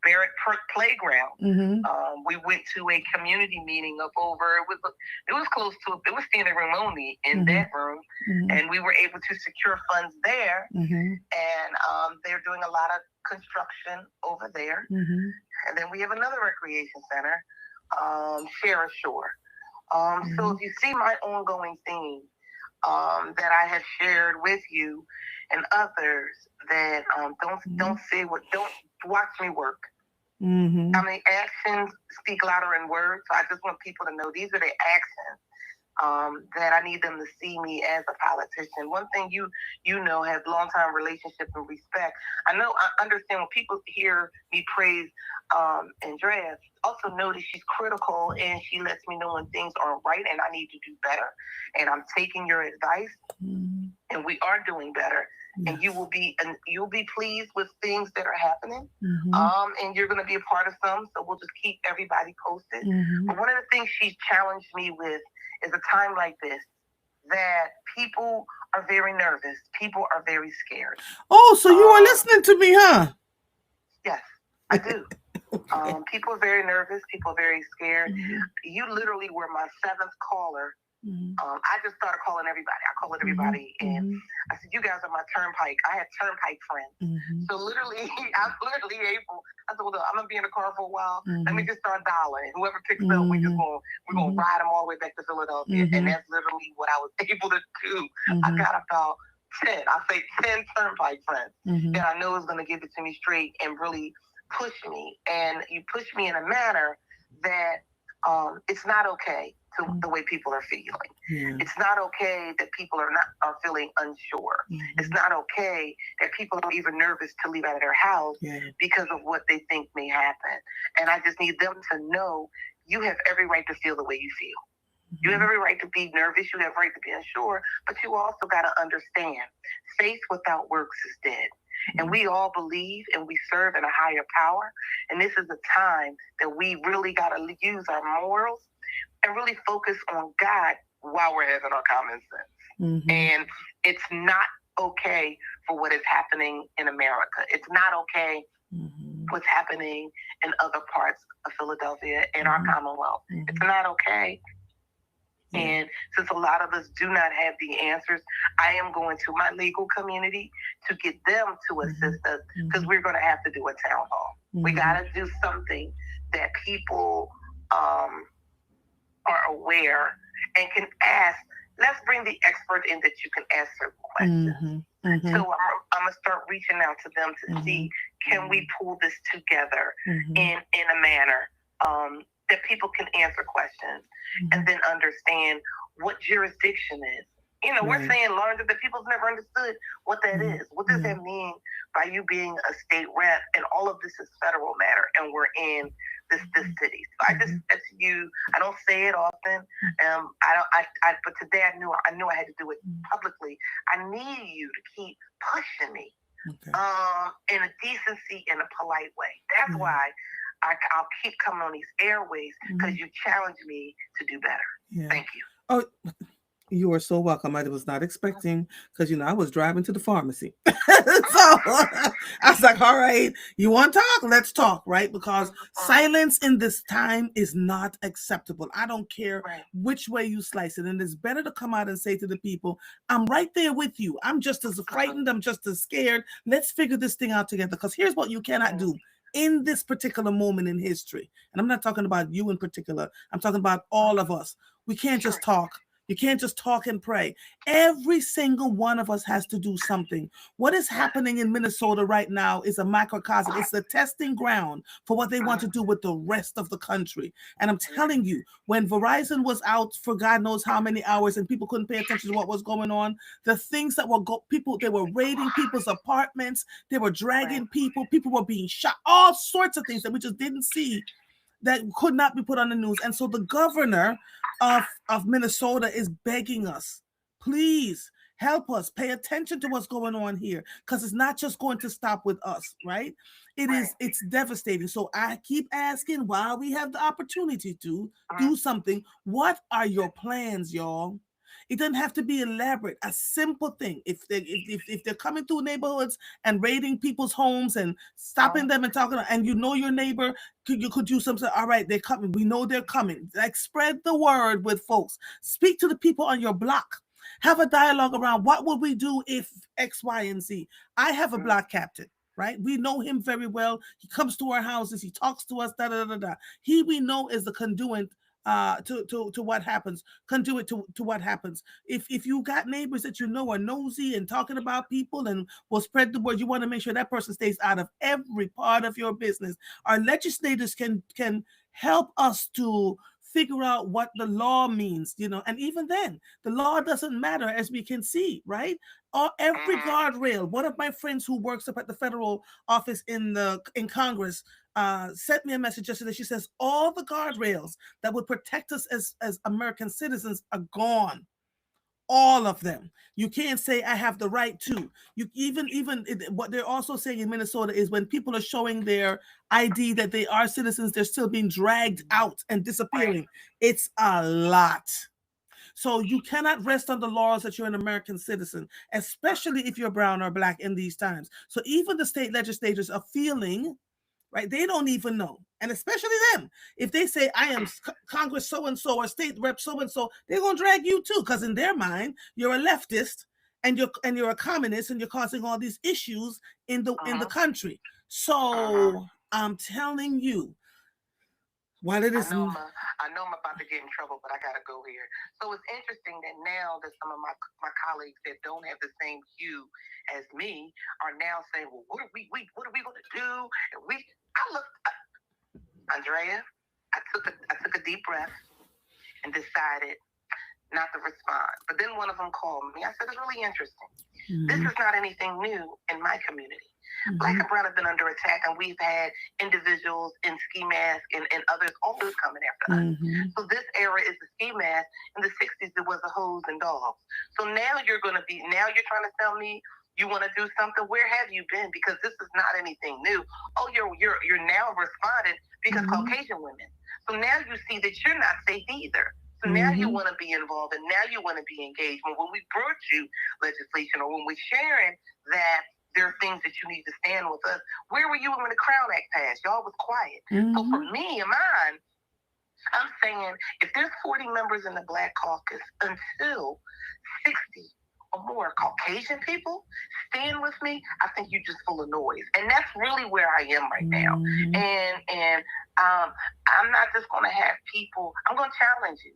Barrett Playground. We went to a community meeting up over. It was close to. It was standing room only in that room, and we were able to secure funds there. And they're doing a lot of construction over there. And then we have another recreation center, Sheriff Shore. So if you see my ongoing theme that I have shared with you and others, that don't watch me work. I mean, actions speak louder than words. So I just want people to know these are the actions that I need them to see me as a politician. One thing you have long-time relationship and respect. I understand when people hear me praise Andrea, also notice she's critical and she lets me know when things aren't right and I need to do better. And I'm taking your advice, and we are doing better. And you'll be pleased with things that are happening. And you're going to be a part of some. So we'll just keep everybody posted. But one of the things she's challenged me with is a time like this, that people are very nervous. People are very scared. Oh, so you are listening to me, huh? Yes, I do. People are very nervous. People are very scared. You literally were my 7th caller. I just started calling everybody. I called everybody, and I said, you guys are my turnpike. I had turnpike friends. So literally, I'm literally able. I said, well, look, I'm going to be in the car for a while. Let me just start dialing. Whoever picks up, we're going to ride them all the way back to Philadelphia. And that's literally what I was able to do. I got about 10 turnpike friends that I know is going to give it to me straight and really push me. And you push me in a manner that it's not okay to the way people are feeling. It's not okay that people are feeling unsure. It's not okay that people are even nervous to leave out of their house because of what they think may happen. And I just need them to know you have every right to feel the way you feel. You have every right to be nervous. You have a right to be unsure, but you also got to understand faith without works is dead. And we all believe and we serve in a higher power. And this is a time that we really got to use our morals and really focus on God while we're having our common sense. And it's not okay for what is happening in America. It's not okay what's happening in other parts of Philadelphia and our Commonwealth. It's not okay. And since a lot of us do not have the answers, I am going to my legal community to get them to assist us, because we're going to have to do a town hall. We got to do something that people are aware and can ask. Let's bring the expert in that you can ask certain questions. So I'm going to start reaching out to them to see, can we pull this together in a manner that people can answer questions and then understand what jurisdiction is. You know, we're saying larger, that people's never understood what that is. What does that mean by you being a state rep? And all of this is federal matter, and we're in this city. So I just said to you, I don't say it often. But today I knew I had to do it publicly. I need you to keep pushing me in a decency and a polite way. That's why I'll keep coming on these airways, because you challenge me to do better. Thank you. Oh, you are so welcome. I was not expecting, because, I was driving to the pharmacy. So I was like, all right, you want to talk? Let's talk, right? Because silence in this time is not acceptable. I don't care which way you slice it. And it's better to come out and say to the people, I'm right there with you. I'm just as frightened. I'm just as scared. Let's figure this thing out together. Because here's what you cannot do in this particular moment in history. And I'm not talking about you in particular. I'm talking about all of us. We can't just talk. You can't just talk and pray. Every single one of us has to do something. What is happening in Minnesota right now is a microcosm. It's the testing ground for what they want to do with the rest of the country. And I'm telling you, when Verizon was out for God knows how many hours and people couldn't pay attention to what was going on, the things that were they were raiding people's apartments, they were dragging people were being shot, all sorts of things that we just didn't see, that could not be put on the news. And so the governor of Minnesota is begging us, please help us, pay attention to what's going on here, because it's not just going to stop with us, right? It's devastating. So I keep asking, while we have the opportunity to do something, what are your plans, y'all? It doesn't have to be elaborate. A simple thing. If they're coming through neighborhoods and raiding people's homes and stopping them and talking, and your neighbor could do something. All right, they're coming. We know they're coming. Like, spread the word with folks. Speak to the people on your block. Have a dialogue around what would we do if X, Y, and Z. I have a block captain. Right, we know him very well. He comes to our houses. He talks to us. He, we know, is the conduit to what happens. Conduit to what happens. If you got neighbors that are nosy and talking about people and will spread the word, you want to make sure that person stays out of every part of your business. Our legislators can help us to figure out what the law means, and even then, the law doesn't matter, as we can see, right? Or every guardrail. One of my friends who works up at the federal office in Congress sent me a message yesterday. She says all the guardrails that would protect us as American citizens are gone. All of them. You can't say I have the right to. You even what they're also saying in Minnesota is when people are showing their ID that they are citizens, they're still being dragged out and disappearing. It's a lot. So you cannot rest on the laurels that you're an American citizen, especially if you're brown or black in these times. So even the state legislators are feeling, right? They don't even know. And especially them. If they say, I am Congress so-and-so or state rep so-and-so, they're going to drag you too, because in their mind, you're a leftist and you're a communist and you're causing all these issues in the country. So I'm telling you, while it is... I know I'm about to get in trouble, but I got to go here. So it's interesting that now that some of my colleagues that don't have the same hue as me are now saying, well, what are we going to do? And Andrea, I took a deep breath and decided not to respond. But then one of them called me. I said, it's really interesting. This is not anything new in my community. Black and brown have been under attack, and we've had individuals in ski masks and others always coming after us. So this era is the ski mask. In the 60s, it was the hoes and dogs. So now you're trying to tell me you want to do something. Where have you been? Because this is not anything new. Oh, you're now responding because Caucasian women. So now you see that you're not safe either. So now you want to be involved, and now you want to be engaged. When we brought you legislation, or when we're sharing that there are things that you need to stand with us, where were you when the Crown Act passed? Y'all was quiet. So for me and mine, I'm saying if there's 40 members in the Black Caucus, until 60 or more Caucasian people stand with me, I think you're just full of noise. And that's really where I am right now. And I'm not just going to have people, I'm going to challenge you.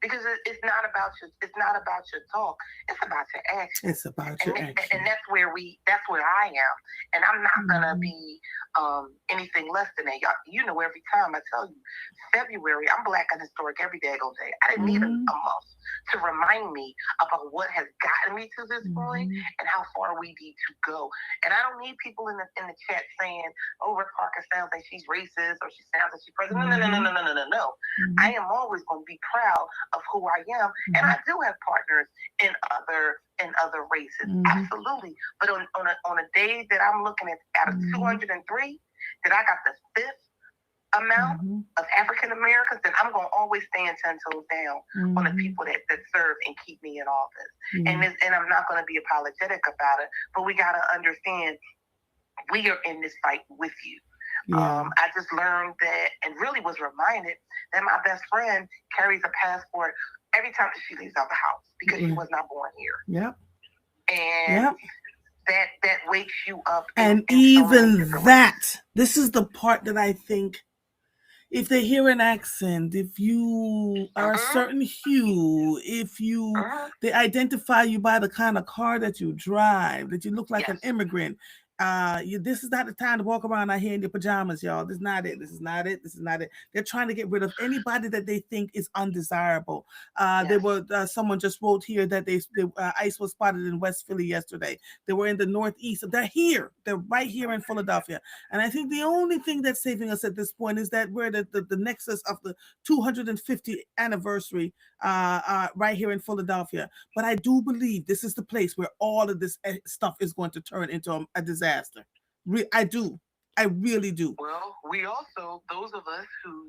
Because it's not about your talk. It's about your action. It's about your action. And that's where I am. And I'm not gonna be anything less than that. Y'all, every time I tell you, February, I'm Black and Historic every daggone day. I didn't need a month to remind me about what has gotten me to this point and how far we need to go. And I don't need people in the chat saying, "Oh, Rick Parker sounds like she's racist or she sounds like she's president." No. I am always going to be proud of who I am, and I do have partners in other races, absolutely. But on a day that I'm looking at out of 203, that I got the fifth amount of African Americans, then I'm going to always stand 10 toes down on the people that serve and keep me in office. And I'm not going to be apologetic about it, but we got to understand we are in this fight with you. I just learned that, and really was reminded that my best friend carries a passport every time that she leaves out the house because she was not born here. And that wakes you up. And even that, this is the part that I think, if they hear an accent, if you are a certain hue, if they identify you by the kind of car that you drive, that you look like an immigrant, this is not the time to walk around out here in your pajamas, y'all. This is not it. This is not it. This is not it. They're trying to get rid of anybody that they think is undesirable. There were someone just wrote here that ICE was spotted in West Philly yesterday. They were in the Northeast. They're here. They're right here in Philadelphia. And I think the only thing that's saving us at this point is that we're the nexus of the 250th anniversary right here in Philadelphia. But I do believe this is the place where all of this stuff is going to turn into a disaster. I do. I really do. Well, we also, those of us who,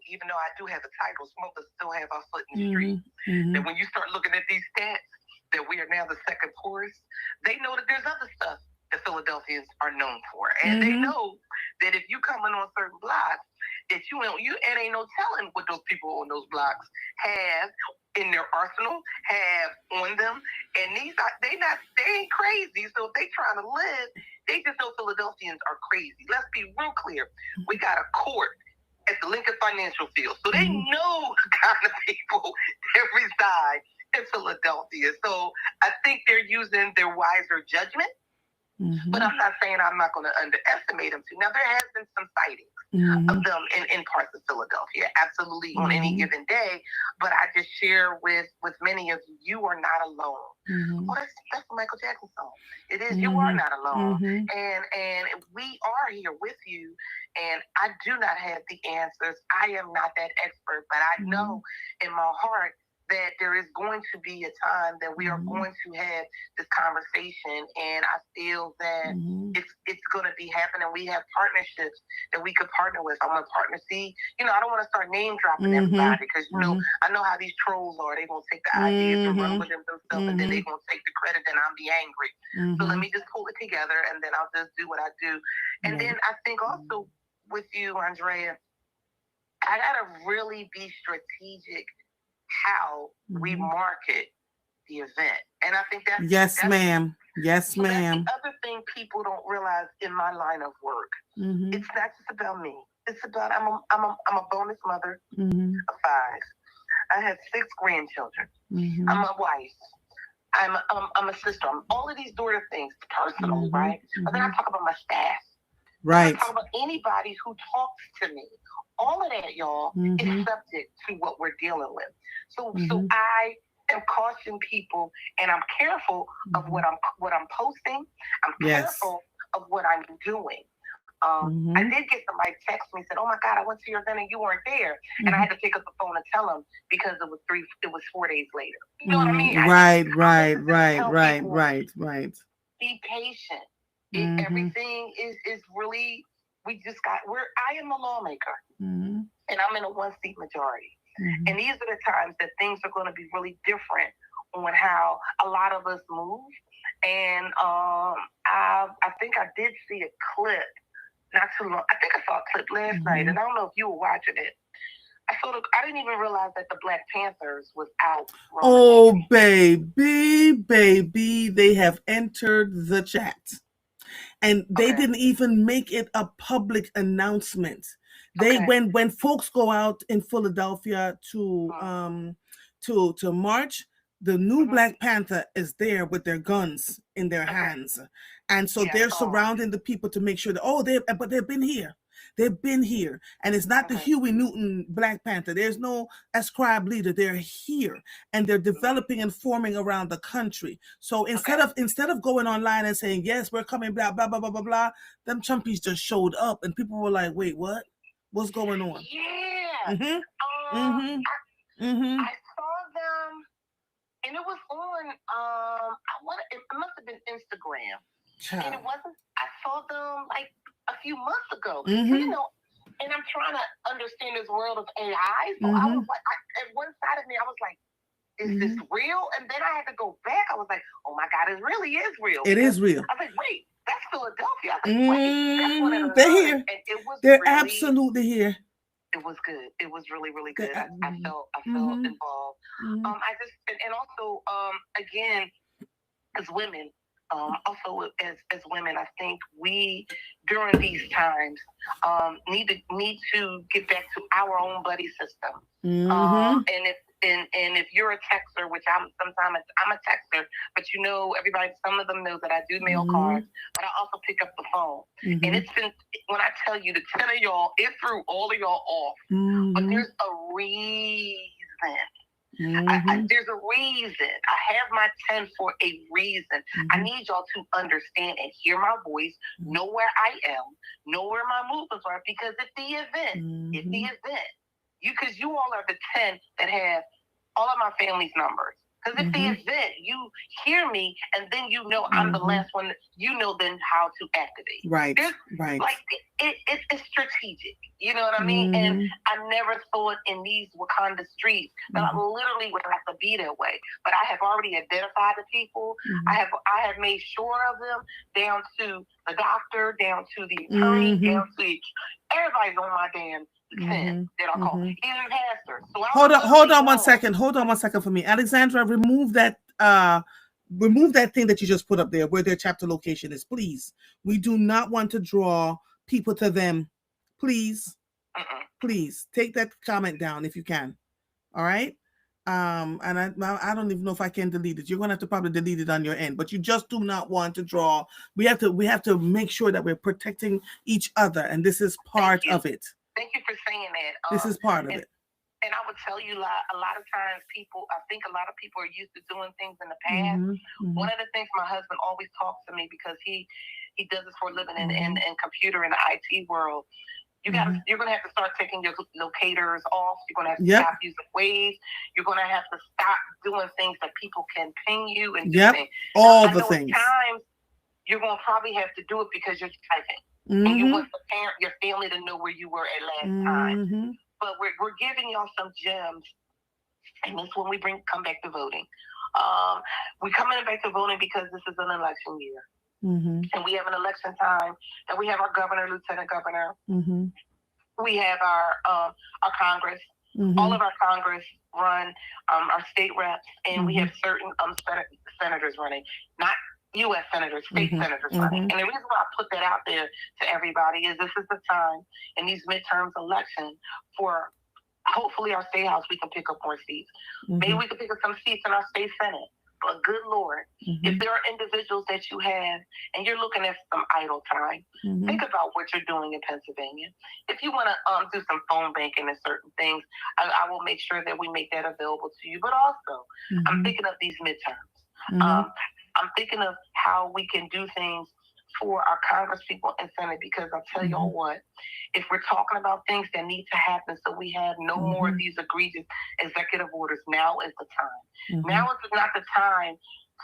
even though I do have a title, some of us still have our foot in the street. And when you start looking at these stats, that we are now the second poorest, they know that there's other stuff that Philadelphians are known for. And they know that if you come in on certain blocks, that you ain't no telling what those people on those blocks have in their arsenal, have on them. And they ain't crazy. So if they trying to live, they just know Philadelphians are crazy. Let's be real clear. We got a court at the Lincoln Financial Field. So they know the kind of people that reside in Philadelphia. So I think they're using their wiser judgment. But I'm not saying I'm not going to underestimate them too. Now, there has been some sightings of them in parts of Philadelphia, absolutely, on any given day. But I just share with many of you, you are not alone. Well, that's the Michael Jackson song. It is, you are not alone. And we are here with you. And I do not have the answers. I am not that expert, but I know in my heart that there is going to be a time that we are going to have this conversation, and I feel that it's going to be happening. We have partnerships that we could partner with. I'm a partner. See, I don't want to start name dropping everybody because I know how these trolls are. They're going to take the ideas and run with them themselves, and then they're going to take the credit, and I'll be angry. So let me just pull it together, and then I'll just do what I do. And then I think also with you, Andrea, I got to really be strategic how we market the event. And I think that's Yes, ma'am. That's the other thing people don't realize in my line of work. It's not just about me. It's about I'm a bonus mother of 5. I have 6 grandchildren. I'm a wife. I'm a sister. I'm all of these sort of things personally, right? But then I talk about my staff. Right. I talk about anybody who talks to me. All of that, y'all, is subject to what we're dealing with. So I am cautioning people, and I'm careful of what I'm posting. I'm careful of what I'm doing. I did get somebody text me, said, "Oh my God, I went to your event and you weren't there," and I had to pick up the phone and tell them because it was 4 days later. You know what I mean? Right. Be patient. Everything is really. I am a lawmaker, and I'm in a 1-seat majority, and these are the times that things are going to be really different on how a lot of us move. And I think I did see a clip not too long. I think I saw a clip last night, and I don't know if you were watching it. I didn't even realize that the Black Panthers was out. Oh, baby, they have entered the chat. And they didn't even make it a public announcement. When folks go out in Philadelphia to march, the new Black Panther is there with their guns in their hands, and so they're surrounding the people to make sure that they've been here. They've been here, and it's not the Huey Newton Black Panther. There's no ascribed leader. They're here, and they're developing and forming around the country. So instead of going online and saying, "Yes, we're coming," blah blah blah blah blah blah, them chumpies just showed up, and people were like, "Wait, what? What's going on?" Yeah. I saw them, and it was on. It must have been Instagram, and it wasn't. I saw them like a few months ago. You know, and I'm trying to understand this world of AI. So I was like, at one side of me, I was like, is this real? And then I had to go back. I was like, oh my God, it really is real. It is real. I was like, wait, that's Philadelphia. I was like, wait, that's one of the They're here. And it was They're absolutely here. It was good. It was really, really good. I felt involved. I just and also again, as women, also as women, I think we during these times need to get back to our own buddy system. And if you're a texter, which I'm a texter, but you know, some of them know that I do mail cards, but I also pick up the phone. And it's been, when I tell you, the 10 of y'all, it threw all of y'all off. But there's a reason. There's a reason. I have my 10 for a reason. I need y'all to understand and hear my voice, know where I am, know where my movements are, because at the event, because you all are the 10 that have all of my family's numbers. Because at the event, you hear me, and then you know I'm the last one. You know then how to activate. Right. Like it's strategic. You know what I mean? And I never thought in these Wakanda streets that I literally would have to be that way. But I have already identified the people. I have made sure of them, down to the doctor, down to the attorney, down to everybody's on my damn 10 that I call even pastors. So hold on one second. Hold on one second for me, Alexandra. Remove that thing that you just put up there where their chapter location is, please. We do not want to draw people to them. Please take that comment down if you can. All right. And I don't even know if I can delete it. You're gonna have to probably delete it on your end, but you just do not want to draw. We have to make sure that we're protecting each other, and this is part of it. Thank you for saying that. This is part of it. And I would tell you, a lot of times I think a lot of people are used to doing things in the past. One of the things my husband always talks to me, because he does this for a living in computer and the IT world. You're gonna have to start taking your locators off. You're gonna have to stop using Waze. You're gonna have to stop doing things that people can ping you and do things. All the things. Times you're gonna probably have to do it because you're typing. And you want your family to know where you were at last time. But we're giving y'all some gems, and that's when we come back to voting. We're coming back to voting because this is an election year, and we have an election time, and we have our governor, lieutenant governor. We have our Congress. All of our Congress run, our state reps, and we have certain senators running, not U.S. senators, state senators running. And the reason why I put that out there to everybody is this is the time in these midterms elections for hopefully our state house, we can pick up more seats. Maybe we can pick up some seats in our state senate. But good Lord, if there are individuals that you have and you're looking at some idle time, think about what you're doing in Pennsylvania. If you want to do some phone banking and certain things, I will make sure that we make that available to you. But also, I'm thinking of these midterms. I'm thinking of how we can do things for our Congress people and Senate, because I'll tell y'all what, if we're talking about things that need to happen so we have no more of these egregious executive orders, now is the time. Now is not the time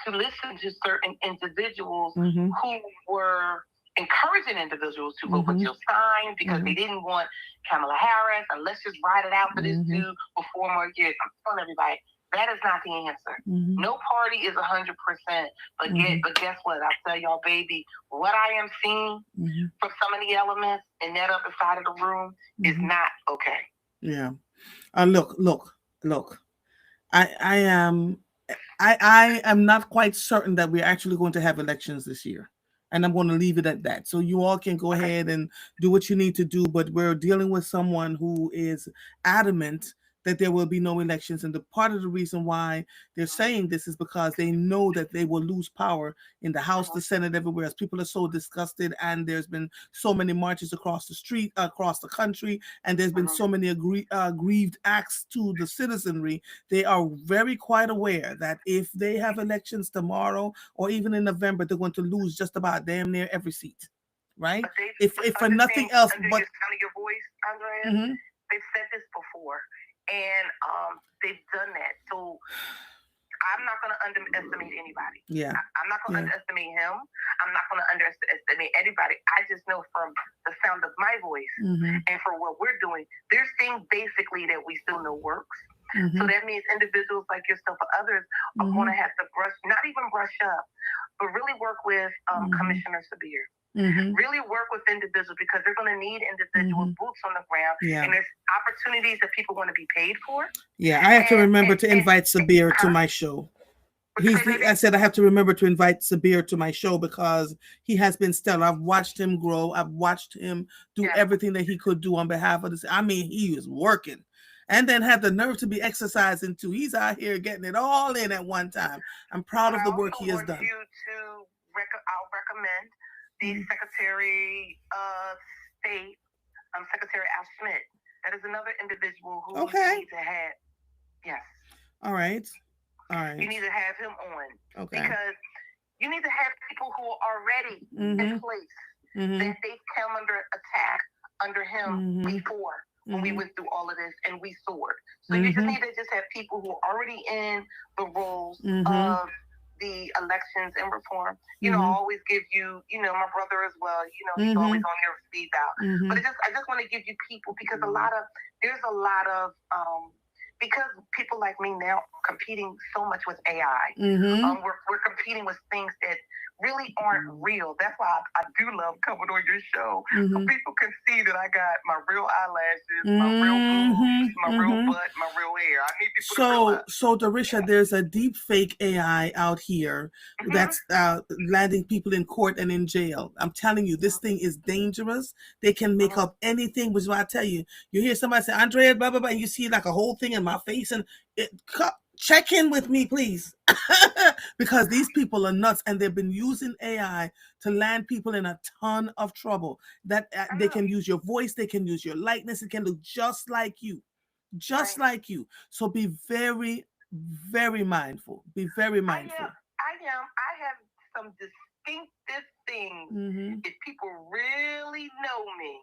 to listen to certain individuals who were encouraging individuals to vote with your sign because they didn't want Kamala Harris, and let's just ride it out for this dude for 4 more years. I'm telling everybody, that is not the answer. No party is 100%. But guess what? I'll tell y'all, baby, what I am seeing from some of the elements in that other side of the room is not okay. Yeah. Look. I am not quite certain that we're actually going to have elections this year. And I'm going to leave it at that. So you all can go ahead and do what you need to do. But we're dealing with someone who is adamant that there will be no elections. And the part of the reason why they're saying this is because they know that they will lose power in the House, the Senate, everywhere else. People are so disgusted, and there's been so many marches across the street, across the country, and there's been so many aggrieved acts to the citizenry. They are very quite aware that if they have elections tomorrow or even in November, they're going to lose just about damn near every seat. Right? If for nothing else, but your voice, Andrea, they've said this before, and they've done that. So I'm not going to underestimate anybody. Yeah, I'm not going to underestimate him. I'm not going to underestimate anybody. I just know from the sound of my voice and for what we're doing, there's things basically that we still know works. So that means individuals like yourself or others are going to have to not even brush up, but really work with Commissioner Sabir. Really work with individuals, because they're going to need individuals, boots on the ground, and there's opportunities that people want to be paid for. Yeah, I have to remember to invite Sabir to my show. I said I have to remember to invite Sabir to my show because he has been stellar. I've watched him grow. I've watched him do everything that he could do on behalf of this. I mean, he is working. And then have the nerve to be exercising too. He's out here getting it all in at one time. I'm proud of the work he has done. I'll recommend the Secretary of State, Secretary Al Schmidt. That is another individual who you need to have. Yes. All right. You need to have him on. Okay. Because you need to have people who are already in place that they come under attack under him before when we went through all of this and we soared. So you just need to just have people who are already in the roles of the elections and reform. You know, I always give you, my brother as well, he's always on your speed dial. But I just want to give you people, because there's a lot of because people like me now are competing so much with AI. We're competing with things that really aren't real. That's why I do love coming on your show, so people can see that I got my real eyelashes, my real boobs, my real butt, my real hair. I need people to realize. So Darisha, there's a deep fake AI out here that's landing people in court and in jail. I'm telling you, this thing is dangerous. They can make up anything, which is why I tell you, you hear somebody say, Andrea, blah, blah, blah, and you see like a whole thing in my face, and check in with me, please. Because these people are nuts, and they've been using AI to land people in a ton of trouble. That they can use your voice, they can use your likeness, it can look just like you. Just like you. So be very, very mindful. Be very mindful. I have some distinctive things. If people really know me,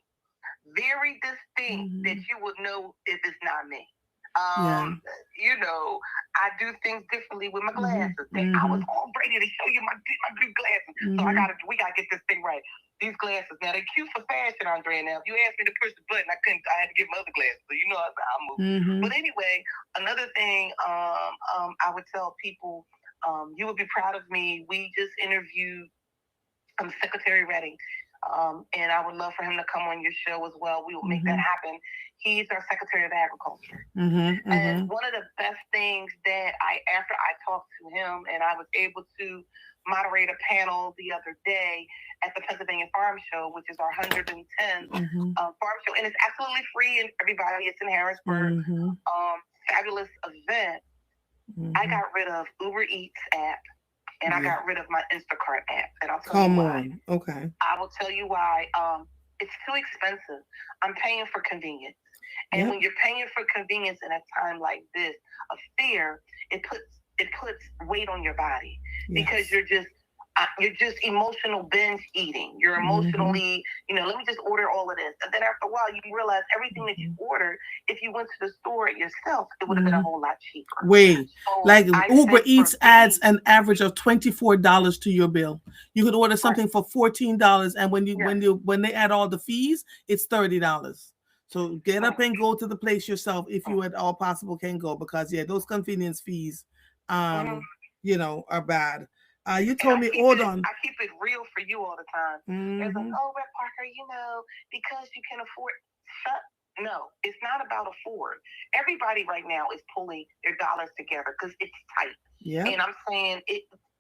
very distinct, that you would know if it's not me. I do things differently with my glasses. I was all ready to show you my new glasses. So we gotta get this thing right. These glasses, now they're cute for fashion, Andrea. Now, if you asked me to push the button, I had to get my other glasses. So how I move. But anyway, another thing I would tell people, you would be proud of me. We just interviewed Secretary Redding. And I would love for him to come on your show as well. We will make that happen. He's our Secretary of Agriculture. And one of the best things that after I talked to him, and I was able to moderate a panel the other day at the Pennsylvania Farm Show, which is our 110th farm show. And it's absolutely free, and everybody, it's in Harrisburg. Fabulous event. I got rid of Uber Eats app. And I got rid of my Instacart app. And I'll tell you why. Okay. I will tell you why. It's too expensive. I'm paying for convenience. And when you're paying for convenience in a time like this, of fear, it puts weight on your body. Because you're just, you're just emotional binge eating. You're emotionally, let me just order all of this. And then after a while, you realize everything that you ordered, if you went to the store yourself, it would have been a whole lot cheaper. Wait, so like Uber Eats adds an average of $24 to your bill. You could order something for $14, and when they add all the fees, it's $30. So get up and go to the place yourself if you at all possible can go, because those convenience fees, are bad. You told me, hold on. I keep it real for you all the time. It's like, oh, Red Parker, because you can afford. No, it's not about afford. Everybody right now is pulling their dollars together because it's tight. Yeah. And I'm saying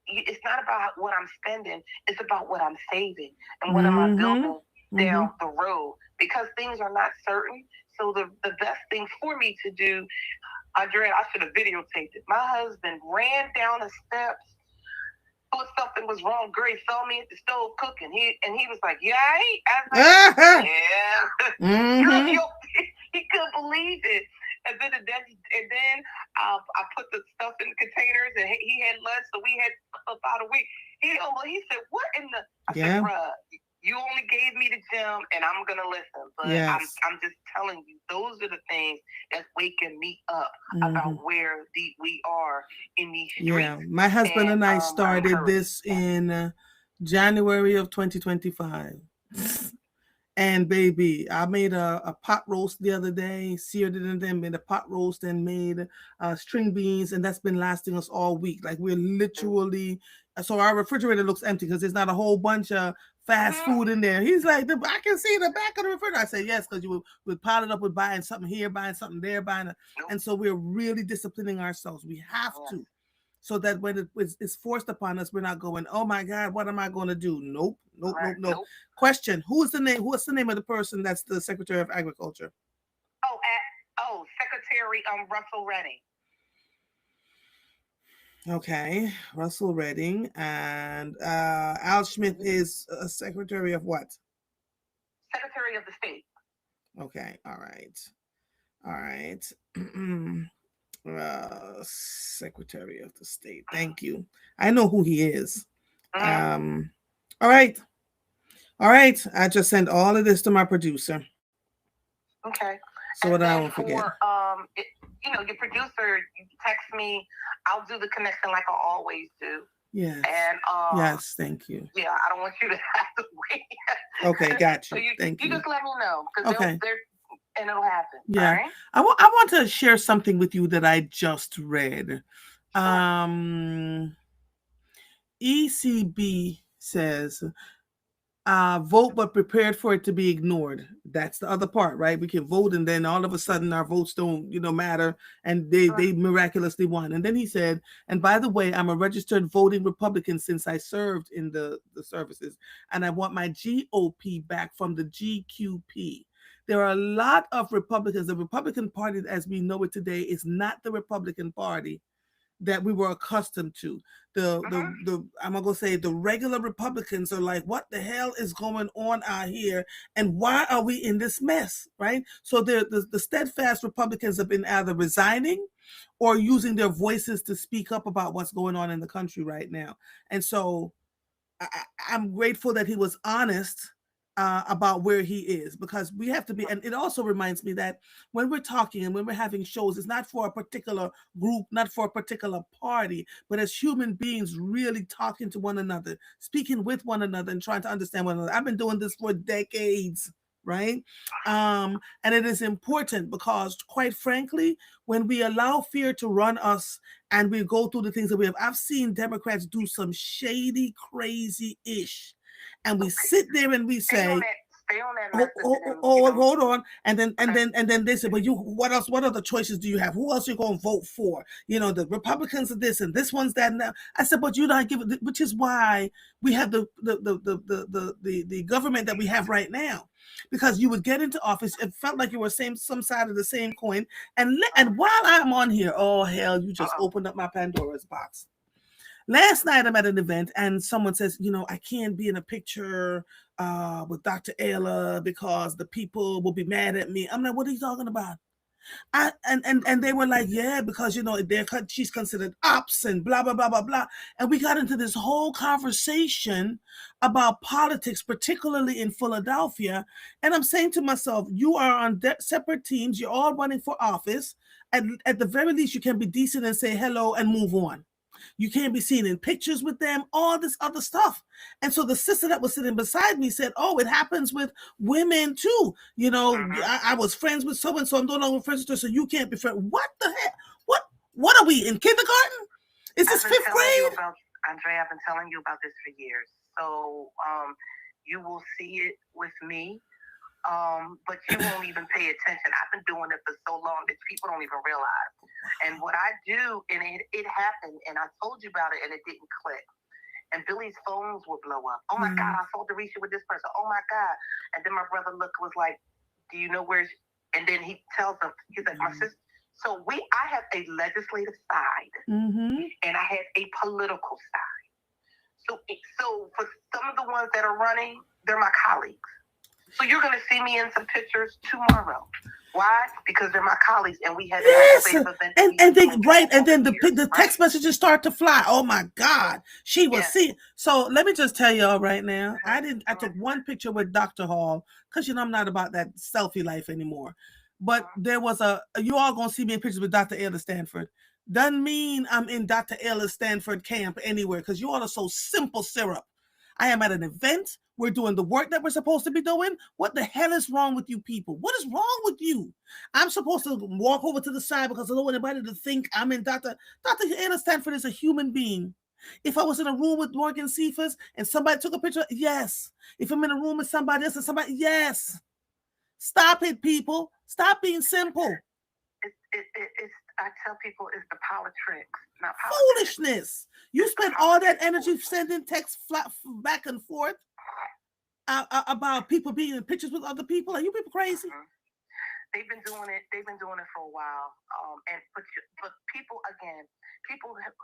it's not about what I'm spending. It's about what I'm saving and what am I building down the road, because things are not certain. So the best thing for me to do, Andrea, I should have videotaped it. My husband ran down the steps, thought something was wrong. Grace saw me at the stove cooking. He was like, "Yeah, I was like, yeah." He couldn't believe it. And then I put the stuff in the containers, and he had lunch, so we had about a week. He said, "What in the?" I said, "Bruh, you only gave me the gem, and I'm gonna listen. But I'm just telling you, those are the things that's waking me up about where we are in these streets." Yeah, my husband and I started this in January of 2025. And baby, I made a pot roast the other day, seared it, and then made a pot roast and made string beans, and that's been lasting us all week. Like, we're literally, so our refrigerator looks empty because there's not a whole bunch of fast food in there. He's like, I can see the back of the refrigerator. I say, yes, because you would pile it up with buying something here, buying something there, and so we're really disciplining ourselves. We have to. So that when it's forced upon us, we're not going, oh my God, what am I going to do? Nope. Question: What's the name of the person that's the Secretary of Agriculture? Secretary Russell Redding. Okay, Russell Redding, and Al Schmidt is a Secretary of what? Secretary of the State. Okay, all right. Secretary of the State. Thank you. I know who he is. All right. I just sent all of this to my producer. Okay. So what I won't forget. Your producer, you text me. I'll do the connection like I always do. Yes. And yes, thank you. Yeah, I don't want you to have to wait. Okay, got you. So thank you. You just let me know, because and it'll happen. Yeah. All right? I want to share something with you that I just read. Sure. ECB says, vote but prepared for it to be ignored. That's the other part, right? We can vote and then all of a sudden our votes don't, matter, and they miraculously won. And then he said, and by the way, I'm a registered voting Republican since I served in the services, and I want my GOP back from the GQP. There are a lot of Republicans. The Republican Party, as we know it today, is not the Republican Party that we were accustomed to. I'm gonna say the regular Republicans are like, what the hell is going on out here, and why are we in this mess, right? So the steadfast Republicans have been either resigning or using their voices to speak up about what's going on in the country right now. And so I'm grateful that he was honest about where he is, because we have to be. And it also reminds me that when we're talking and when we're having shows, it's not for a particular group, not for a particular party, but as human beings really talking to one another, speaking with one another, and trying to understand one another. I've been doing this for decades, right? And it is important because, quite frankly, when we allow fear to run us and we go through the things that we have, I've seen Democrats do some shady, crazy-ish, and we sit there and we say, hold on, and then they say, but what else? What other choices do you have? Who else are you going to vote for? The Republicans are this and this one's that. And that. I said, but you're not giving, which is why we have the government that we have right now, because you would get into office, it felt like you were some side of the same coin, and while I'm on here, oh hell, you just opened up my Pandora's box. Last night I'm at an event and someone says, I can't be in a picture with Dr. Ayla because the people will be mad at me. I'm like, what are you talking about? And they were like, yeah, because she's considered ops and blah blah blah blah blah. And we got into this whole conversation about politics, particularly in Philadelphia. And I'm saying to myself, you are on separate teams. You're all running for office. At the very least, you can be decent and say hello and move on. You can't be seen in pictures with them, all this other stuff. And so the sister that was sitting beside me said, oh, it happens with women too. I was friends with so and so, I'm no longer friends with her, so you can't be friends. What the heck? What are we in kindergarten? Is this fifth grade? Andre, I've been telling you about this for years. So you will see it with me. But you won't even pay attention. I've been doing it for so long that people don't even realize. And what I do, and it happened, and I told you about it, and it didn't click. And Billy's phones would blow up. Oh my God, I saw Derisha with this person. Oh my God. And then my brother was like, do you know where? And then he tells him, he's like, my sister. So I have a legislative side, and I have a political side. So for some of the ones that are running, they're my colleagues. So you're going to see me in some pictures tomorrow. Why? Because they're my colleagues, and we had event. And then the text messages start to fly. Oh my God, she was seeing. So let me just tell y'all right now, I took one picture with Dr. Hall because I'm not about that selfie life anymore. But there was you all gonna see me in pictures with Dr. Ayla Stanford. Doesn't mean I'm in Dr. Ayla Stanford camp anywhere, because you all are so simple syrup. I am at an event. We're doing the work that we're supposed to be doing. What the hell is wrong with you people? What is wrong with you? I'm supposed to walk over to the side because I don't want anybody to think I'm in Dr. Ayla Stanford is a human being. If I was in a room with Morgan Cephas and somebody took a picture, yes. If I'm in a room with somebody else and somebody, yes. Stop it, people. Stop being simple. I tell people it's the politics, not politics. Foolishness. You spend all that energy sending texts back and forth about people being in pictures with other people. Are you people crazy? They've been doing it. They've been doing it for a while. But people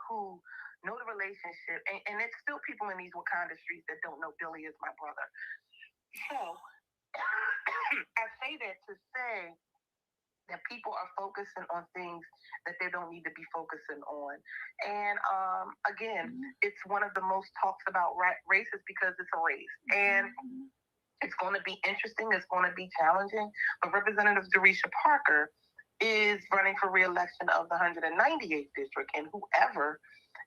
who know the relationship, and it's still people in these Wakanda streets that don't know Billy is my brother. So I say that to say that people are focusing on things that they don't need to be focusing on. And again, it's one of the most talks about races because it's a race. And it's going to be interesting. It's going to be challenging. But Representative Derisha Parker is running for re-election of the 198th district. And whoever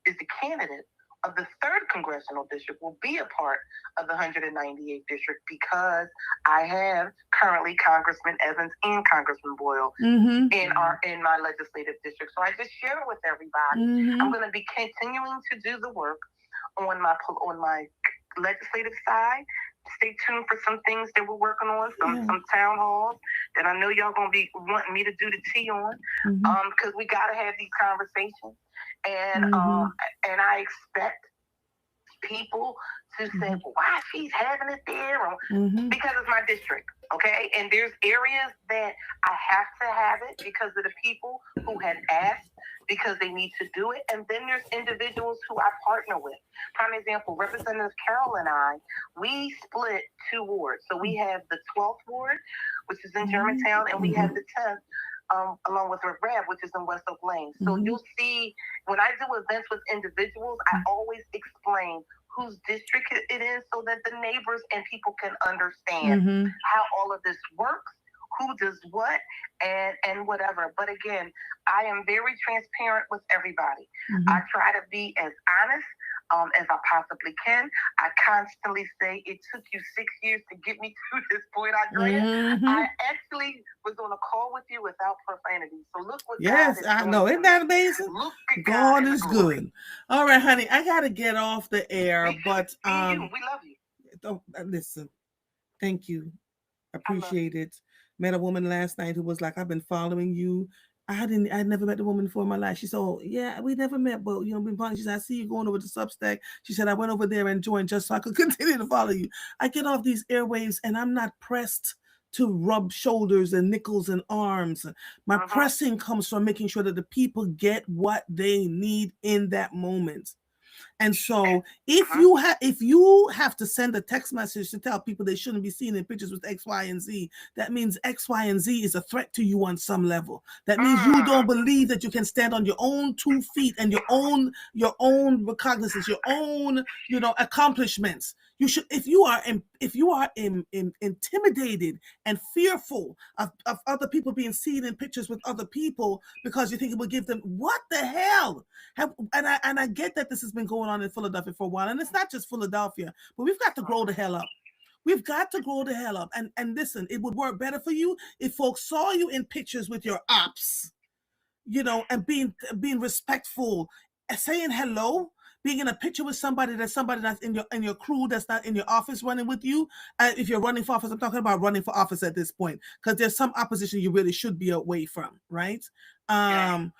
is the candidate of the 3rd congressional district will be a part of the 198th district, because I have currently Congressman Evans and Congressman Boyle in my legislative district. So I just share it with everybody. I'm going to be continuing to do the work on my legislative side. Stay tuned for some things that we're working on, some town halls that I know y'all gonna be wanting me to do the tea on, because we gotta have these conversations, and I expect people to say, why she's having it there, because it's my district, okay? And there's areas that I have to have it because of the people who had asked, because they need to do it. And then there's individuals who I partner with. Prime example, Representative Carol and I, we split 2 wards. So we have the 12th ward, which is in Germantown, and we have the 10th, along with Rev, which is in West Oak Lane. So you'll see, when I do events with individuals, I always explain whose district it is so that the neighbors and people can understand how all of this works, who does what, and whatever. But again, I am very transparent with everybody. I try to be as honest as I possibly can. I constantly say, it took you 6 years to get me to this point, Andrea. I actually was on a call with you without profanity. So look what God is I know. Isn't that amazing? Look at God is good. All right, honey, I got to get off the air, but we love you. Don't listen. Thank you. Appreciate it. Met a woman last night who was like, I've been following you. I'd never met the woman before in my life. She said, oh, yeah, we never met, but been following. She said, I see you going over to Substack. She said, I went over there and joined just so I could continue to follow you. I get off these airwaves and I'm not pressed to rub shoulders and nickels and arms. My pressing comes from making sure that the people get what they need in that moment. And so if you have to send a text message to tell people they shouldn't be seen in pictures with X, Y, and Z, that means X, Y, and Z is a threat to you on some level. That means you don't believe that you can stand on your own 2 feet and your own recognizance, your own, accomplishments. You should, if you are intimidated and fearful of other people being seen in pictures with other people because you think it will give them, what the hell? And I get that this has been going on in Philadelphia for a while, and it's not just Philadelphia, but we've got to grow the hell up. We've got to grow the hell up. And listen, it would work better for you if folks saw you in pictures with your ops, and being respectful, saying hello, being in a picture with somebody that's in your crew, that's not in your office running with you. If you're running for office, I'm talking about running for office at this point, because there's some opposition you really should be away from, right? And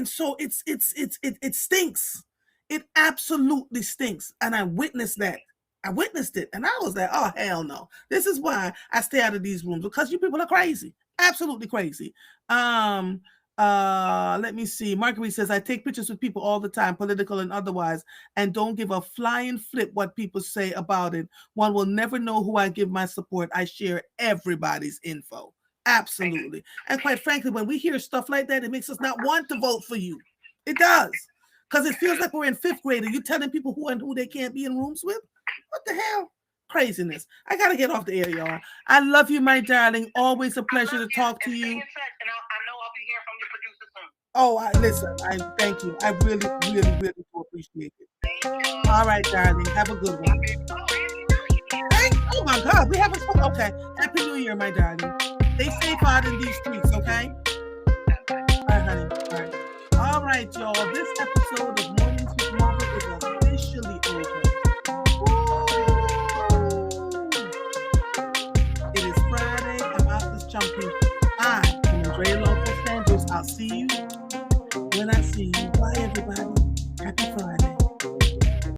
so it stinks. It absolutely stinks. And I witnessed that. I witnessed it, and I was like, oh, hell no. This is why I stay out of these rooms, because you people are crazy. Absolutely crazy. Let me see. Marguerite says, I take pictures with people all the time, political and otherwise, and don't give a flying flip what people say about it. One will never know who I give my support. I share everybody's info. Absolutely. And quite frankly, when we hear stuff like that, it makes us not want to vote for you. It does. Because it feels like we're in 5th grade and you're telling people who they can't be in rooms with. What the hell? Craziness. I got to get off the air, y'all. I love you, my darling. Always a pleasure to talk to you. Oh, listen, I thank you. I really, really, really do appreciate it. All right, darling. Have a good one. Oh, my God. We haven't spoken. Okay. Happy New Year, my darling. Stay safe out in these streets, okay? All right, honey. All right. All right, y'all. This episode of Mornings with Margaret is officially over. It is Friday. I'm out this jumping. I am Andrea Lawful Sanders. I'll see you when I see you. Bye, everybody. Happy Friday.